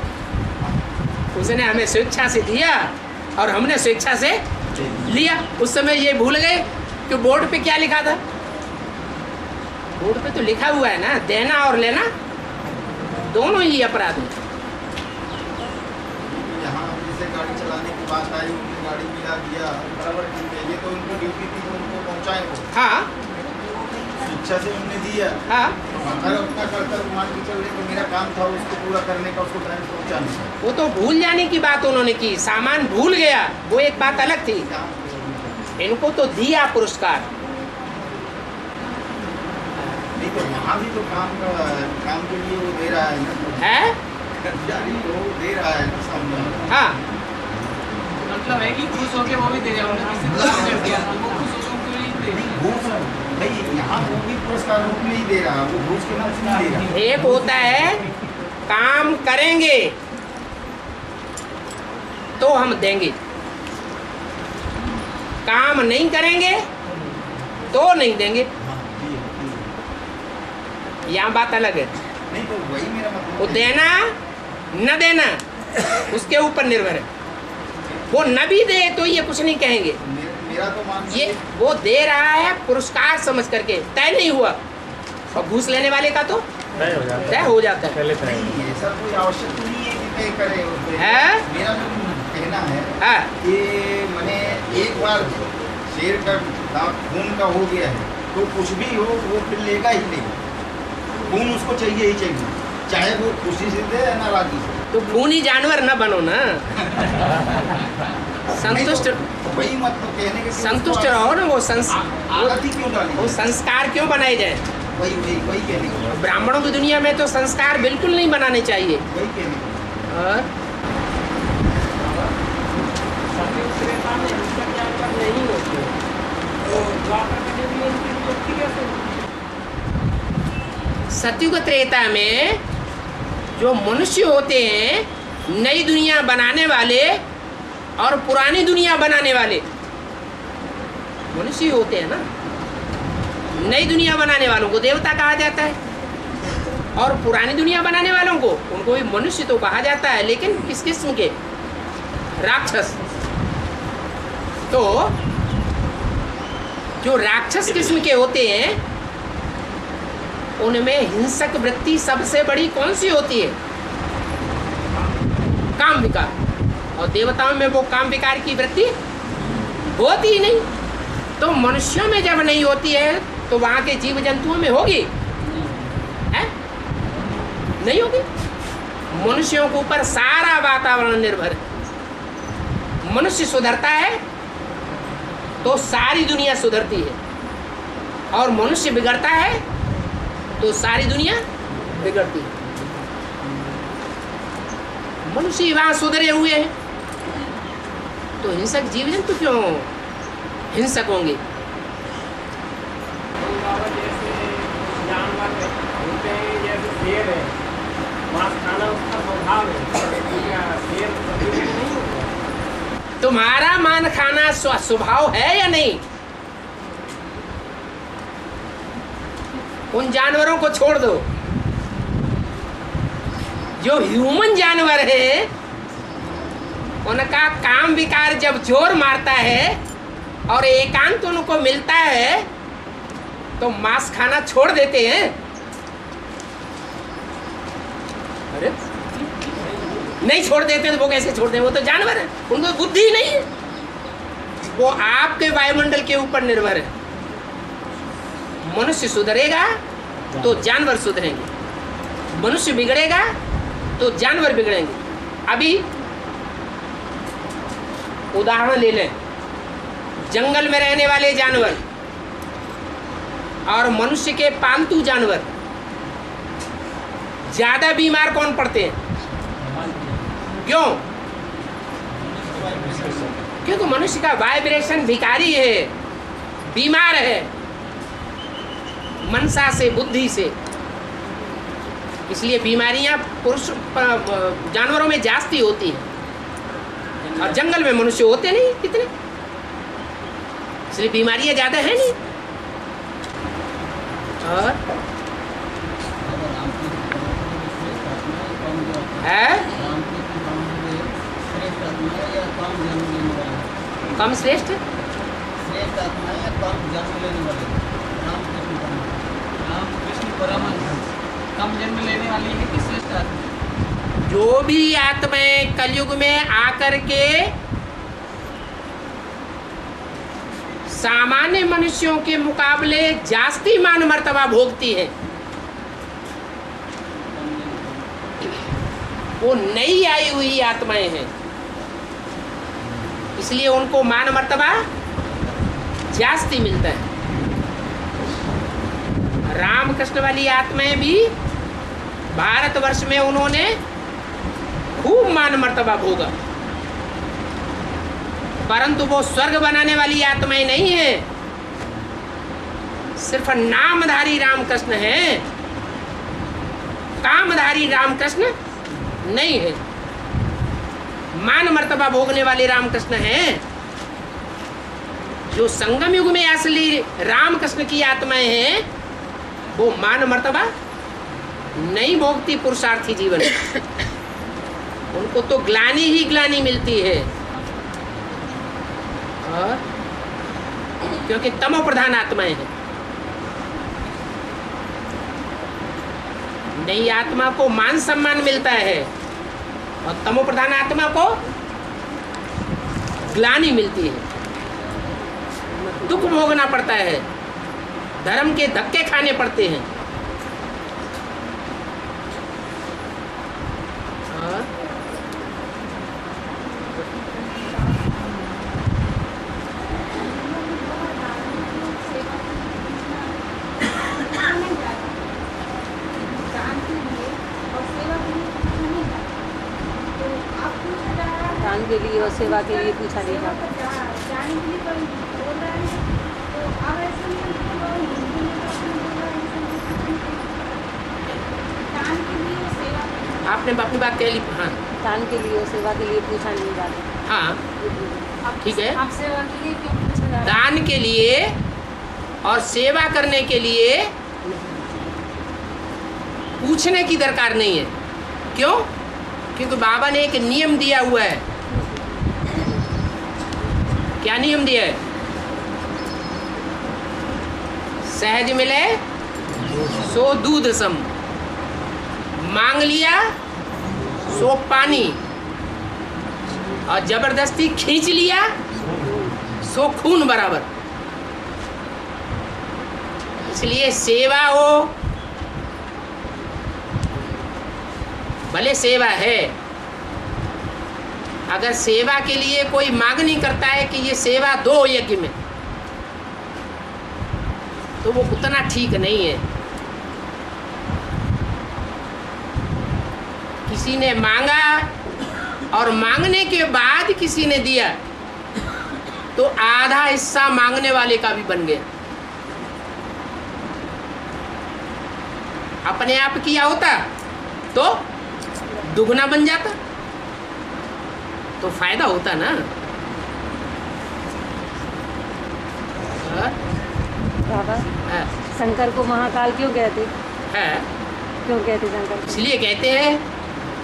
उसने हमें स्वेच्छा से दिया और हमने स्वेच्छा से लिया। उस समय ये भूल गए कि बोर्ड पे क्या लिखा था। बोर्ड पे तो लिखा हुआ है ना, देना और लेना दोनों ही अपराध है। यहाँ जैसे गाड़ी चलाने की बात आई, उन्होंने गाड़ी मिला दिया, बराबर ठीक है, ये तो उनको ड्यूटी थी कि उनको पहुँचाए वो, हाँ शिक्षा से उन्होंने दिया। हाँ, अगर अपना कर्तव्य मान के चल रहे तो मेरा काम था उसको पूरा करने का, उसको टाइम पहुँचाने का। वो तो भूल जाने की बात उन्होंने की, सामान भूल गया, वो एक बात अलग थी। इनको तो दिया पुरस्कार। नहीं तो वहाँ भी तो काम के लिए वो दे रहा है ना, है? कर्मचारी वो दे रहा है ना सामने। हाँ, मतलब है कि खुश होके वो भी दे रहा है, किसी को कर दिया वो खुश होकर उनको नहीं दे रहा। घूस नहीं, यहाँ वो भी पुरस्कार रूप में ही दे रहा है, वो घूस के नाम से नहीं दे रहा। एक होता है काम करेंगे तो हम देंगे, काम नहीं करेंगे तो नहीं देंगे। यहाँ बात अलग है। नहीं तो वही मेरा मतलब वो देना न देना उसके ऊपर निर्भर है। वो न भी दे तो ये कुछ नहीं कहेंगे, मेरा तो मान ये वो दे रहा है पुरस्कार समझ करके, तय नहीं हुआ। और घूस लेने वाले का तो तय हो जाता तय हो जाता है। नहीं, ऐसा कोई आवश्यक तो नहीं है कि तय करे उस पे। है? मेरा जो कहना है हाँ, कि मैंने एक बार शेर का दांत खून का हो गया है तो कुछ भी हो वो फिर लेगा ही लेगा, खून उसको चाहिए ही चाहिए, चाहे वो खुशी से दे या नाराजगी से। तो खूनी जानवर न बनो ना, संतुष्ट नहीं तो वही मतलब कहने के कि संतुष्ट उसको रहो ना। वो आदत ही क्यों डाली? वो संस्कार क्यों बनाए जाए? वही कहने को, ब्राह्मणों की दुनिया में तो संस्कार बिल्कुल नहीं बनाने चाहिए। वही कहने को। और सतयुग त्रेता में हिंसक जानवर नहीं होते, तो द्वापर में भी इनकी नियुक्ति कैसे हुई? सतयुग त्रेता में जो मनुष्य होते हैं, नई दुनिया बनाने वाले और पुरानी दुनिया बनाने वाले मनुष्य होते हैं ना। नई दुनिया बनाने वालों को देवता कहा जाता है और पुरानी दुनिया बनाने वालों को, उनको भी मनुष्य तो कहा जाता है, लेकिन किस किस्म के? राक्षस। तो जो राक्षस किस्म के होते हैं उनमें हिंसक वृत्ति सबसे बड़ी कौन सी होती है? काम विकार। और देवताओं में वो काम विकार की वृत्ति होती ही नहीं। तो मनुष्यों में जब नहीं होती है तो वहाँ के जीव जंतुओं में होगी? है? नहीं होगी। मनुष्यों के ऊपर सारा वातावरण निर्भर है। मनुष्य सुधरता है तो सारी दुनिया सुधरती है, और मनुष्य बिगड़ता है तो सारी दुनिया बिगड़ती है। मनुष्य वहाँ सुधरे हुए हैं तो हिंसक जीव जंतु क्यों हिंसक होंगे? बाबा जैसे जानवर होते हैं, जैसे शेर है, मांस खाना उसका स्वभाव है, तो क्या शेर कभी भी नहीं होगा? तुम्हारा मान खाना स्वभाव है या नहीं? उन जानवरों को छोड़ दो। जो ह्यूमन जानवर है उनका काम विकार जब जोर मारता है और एकांत उनको मिलता है तो मांस खाना छोड़ देते हैं। अरे नहीं छोड़ देते तो वो कैसे छोड़ दें? वो तो जानवर है, उनको बुद्धि नहीं है। वो आपके वायुमंडल के ऊपर निर्भर है। मनुष्य सुधरेगा तो जानवर सुधरेंगे, मनुष्य बिगड़ेगा तो जानवर बिगड़ेंगे। अभी उदाहरण ले लें, जंगल में रहने वाले जानवर और मनुष्य के पालतू जानवर, ज्यादा बीमार कौन पड़ते हैं? क्यों? क्योंकि मनुष्य का वाइब्रेशन भिखारी है, बीमार है, मनसा से, बुद्धि से। इसलिए बीमारियां पुरुष जानवरों में जास्ती होती हैं और जंगल में मनुष्य होते नहीं कितने, इसलिए बीमारियां ज्यादा है नहीं। और है कम श्रेष्ठ रामकृष्ण परमहंस कम जन्म लेने वाली है कि श्रेष्ठ आत्मा? जो भी आत्माएं कलयुग में आकर के सामान्य मनुष्यों के मुकाबले जास्ती मान मर्तबा भोगती है, वो नई आई हुई आत्माएं हैं, इसलिए उनको मान मर्तबा जास्ती मिलता है। रामकृष्ण वाली आत्माएं भी भारतवर्ष में उन्होंने खूब मान मर्तबा भोगा, परंतु वो स्वर्ग बनाने वाली आत्माएं नहीं है, सिर्फ नामधारी रामकृष्ण है, कामधारी रामकृष्ण नहीं है। मान मर्तबा भोगने वाले रामकृष्ण हैं। जो संगम युग में असली रामकृष्ण की आत्माएं हैं वो मान मर्तबा नहीं भोगती पुरुषार्थी जीवन में, उनको तो ग्लानि ही ग्लानि मिलती है। और क्योंकि तमो प्रधान आत्माएं हैं। नई आत्मा को मान सम्मान मिलता है और तमो प्रधान आत्मा को ग्लानि मिलती है, दुख भोगना पड़ता है, धर्म के धक्के खाने पड़ते हैं। और दान के लिए और सेवा के लिए पूछा नहीं जाता। आपने अपनी बात कह ली। हाँ दान के लिए और सेवा के लिए पूछा नहीं जाता। हाँ ठीक है। आप सेवा के लिए क्यों पूछा जाता? दान के लिए और सेवा करने के लिए पूछने की दरकार नहीं है। क्यों? क्योंकि बाबा ने एक नियम दिया हुआ है। क्या नियम दिया है? सहज मिले सो दूध सम, मांग लिया सो पानी, और जबरदस्ती खींच लिया सो खून बराबर। इसलिए सेवा हो, भले सेवा है, अगर सेवा के लिए कोई मांग नहीं करता है कि ये सेवा दो यज्ञ में, तो वो उतना ठीक नहीं है। किसी ने मांगा और मांगने के बाद किसी ने दिया तो आधा हिस्सा मांगने वाले का भी बन गया। अपने आप किया होता तो दुगना बन जाता, तो फायदा होता ना। बाबा हाँ, शंकर को महाकाल क्यों कहते? हाँ, क्यों कहते शंकर को? इसलिए कहते हैं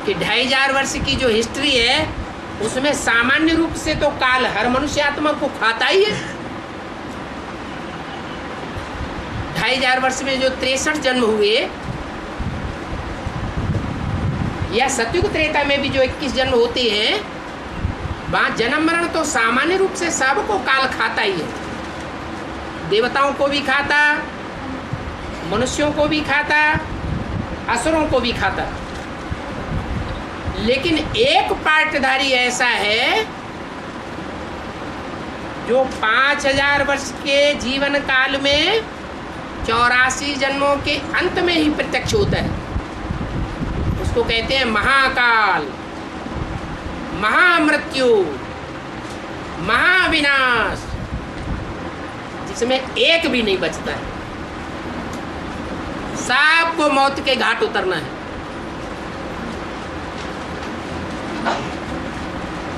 कि 2500 वर्ष की जो हिस्ट्री है उसमें सामान्य रूप से तो काल हर मनुष्य आत्मा को खाता ही है। 2500 वर्ष में जो 63 जन्म हुए, या सतयुग त्रेता में भी जो 21 जन्म होते हैं, वहाँ जन्म मरण तो सामान्य रूप से सबको काल खाता ही है। देवताओं को भी खाता, मनुष्यों को भी खाता, असुरों को भी खाता। लेकिन एक पार्टधारी ऐसा है जो 5000 वर्ष के जीवन काल में 84 जन्मों के अंत में ही प्रत्यक्ष होता है। उसको कहते हैं महाकाल, महामृत्यु, महाविनाश, जिसमें एक भी नहीं बचता है। सबको मौत के घाट उतरना है।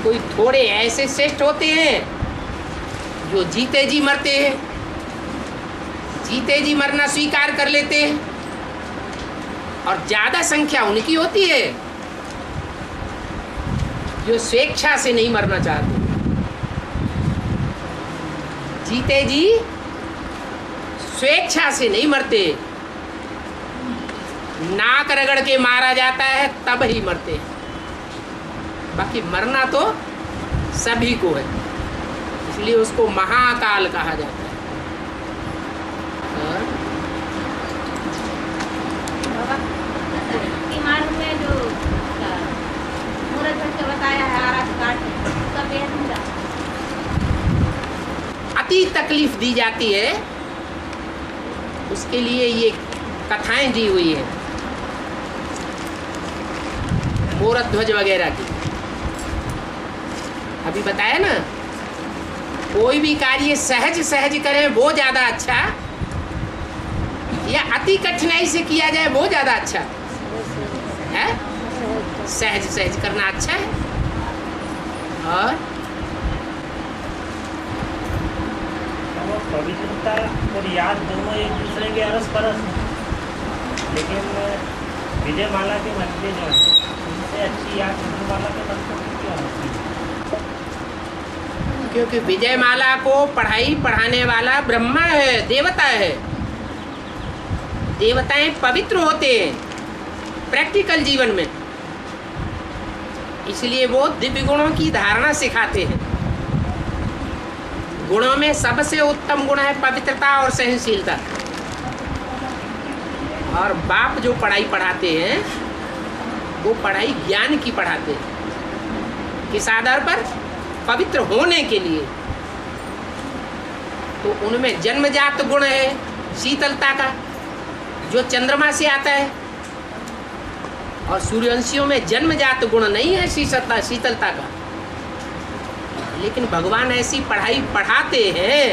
कोई थोड़े ऐसे श्रेष्ठ होते हैं जो जीते जी मरते हैं, जीते जी मरना स्वीकार कर लेते हैं, और ज्यादा संख्या उनकी होती है जो स्वेच्छा से नहीं मरना चाहते। जीते जी स्वेच्छा से नहीं मरते, नाक रगड़ के मारा जाता है तब ही मरते हैं। बाकी मरना तो सभी को है, इसलिए उसको महाकाल कहा जाता है। बाबा, ईमान में जो मुहूर्त करके बताया है आरास काट, उसका बेहद मिला। अति तकलीफ दी जाती है, उसके लिए ये कथाएं दी हुई है मुहूर्त ध्वज वगैरह की। अभी बताया ना, कोई भी कार्य सहज सहज करें वो ज़्यादा अच्छा, या अति कठिनाई से किया जाए वो ज़्यादा अच्छा है। सहज सहज करना अच्छा है। और पवित्रता और याद दोनों एक दूसरे के अरस परस हैं, लेकिन विजय माला के मंत्र जो है उनसे अच्छी याद विजय माला के मंत्र क्यों होती है? क्योंकि विजय माला को पढ़ाने वाला ब्रह्मा है, देवता है। देवताएं पवित्र होते हैं प्रैक्टिकल जीवन में, इसलिए वो दिव्य गुणों की धारणा सिखाते हैं। गुणों में सबसे उत्तम गुण है पवित्रता और सहनशीलता। और बाप जो पढ़ाई पढ़ाते हैं वो पढ़ाई ज्ञान की पढ़ाते हैं। किस आधार पर? पवित्र होने के लिए। तो उनमें जन्मजात गुण है शीतलता का, जो चंद्रमा से आता है, और सूर्यवंशियों में जन्मजात गुण नहीं है शीतलता का। लेकिन भगवान ऐसी पढ़ाई पढ़ाते हैं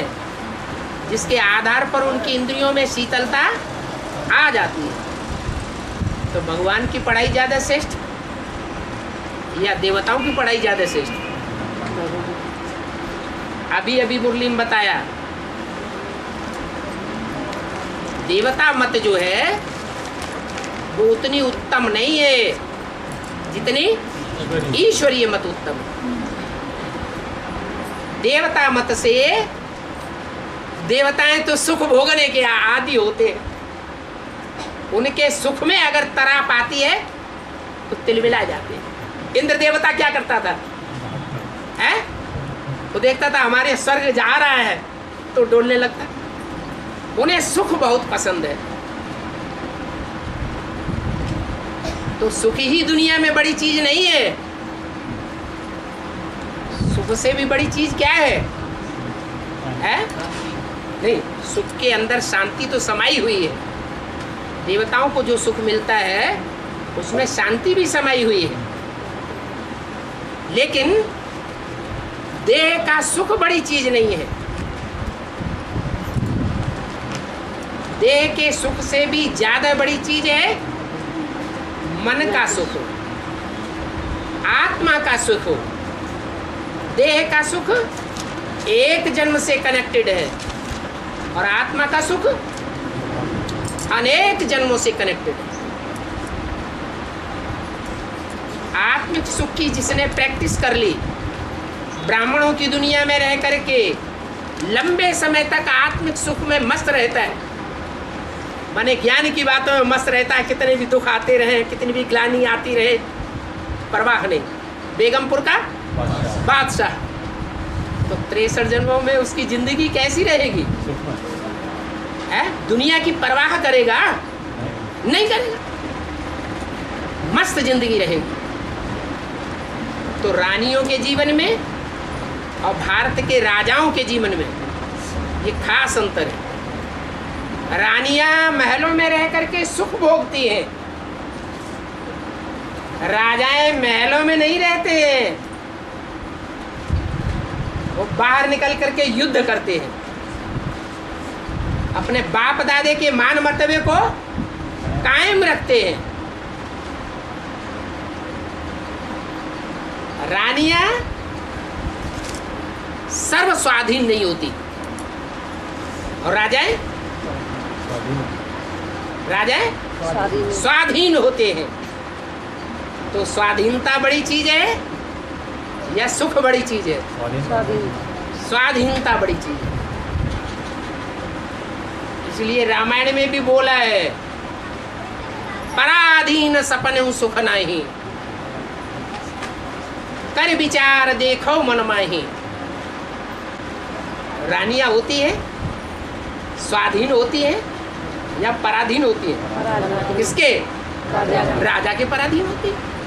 जिसके आधार पर उनकी इंद्रियों में शीतलता आ जाती है। तो भगवान की पढ़ाई ज़्यादा श्रेष्ठ या देवताओं की पढ़ाई ज़्यादा श्रेष्ठ? अभी अभी मुरली में बताया, देवता मत जो है वो उतनी उत्तम नहीं है जितनी ईश्वरीय मत उत्तम है। देवता मत से देवताएं तो सुख भोगने के आदि होते हैं, उनके सुख में अगर तराप आती है तो तिलमिला जाते हैं। इंद्र देवता क्या करता था? है? वो देखता था हमारे स्वर्ग जा रहा है तो डोलने लगता। उन्हें सुख बहुत पसंद है। तो सुख ही दुनिया में बड़ी चीज नहीं है। सुख से भी बड़ी चीज क्या है? नहीं, सुख के अंदर शांति तो समाई हुई है। देवताओं को जो सुख मिलता है उसमें शांति भी समाई हुई है। लेकिन देह का सुख बड़ी चीज नहीं है। देह के सुख से भी ज्यादा बड़ी चीज है मन का सुख, आत्मा का सुख। देह का सुख एक जन्म से कनेक्टेड है और आत्मा का सुख अनेक जन्मों से कनेक्टेड है। आत्मिक सुख की जिसने प्रैक्टिस कर ली, ब्राह्मणों की दुनिया में रह करके लंबे समय तक आत्मिक सुख में मस्त रहता है, माने ज्ञान की बातों में मस्त रहता है, कितने भी दुख आते रहे, कितनी भी ग्लानि आती रहे, परवाह नहीं। बेगमपुर का बादशाह, तो 63 जन्मों में उसकी जिंदगी कैसी रहेगी? है? दुनिया की परवाह करेगा? नहीं करेगा, मस्त जिंदगी रहेगी। तो रानियों के जीवन में और भारत के राजाओं के जीवन में ये खास अंतर है। रानियां महलों में रह करके सुख भोगती हैं, राजाएं महलों में नहीं रहते हैं, वो बाहर निकल करके युद्ध करते हैं, अपने बाप दादे के मान मर्तबे को कायम रखते हैं। रानियां सर्व स्वाधीन नहीं होती और राजाएं स्वाधीन होते हैं। तो स्वाधीनता बड़ी चीज है या सुख बड़ी चीज है? स्वाधीनता बड़ी चीज है। इसलिए रामायण में भी बोला है, पराधीन सपन सुख नहीं, कर विचार देखो मन माही। रानियां होती है स्वाधीन होती है या पराधीन होती है? किसके? राजा के पराधीन होती है।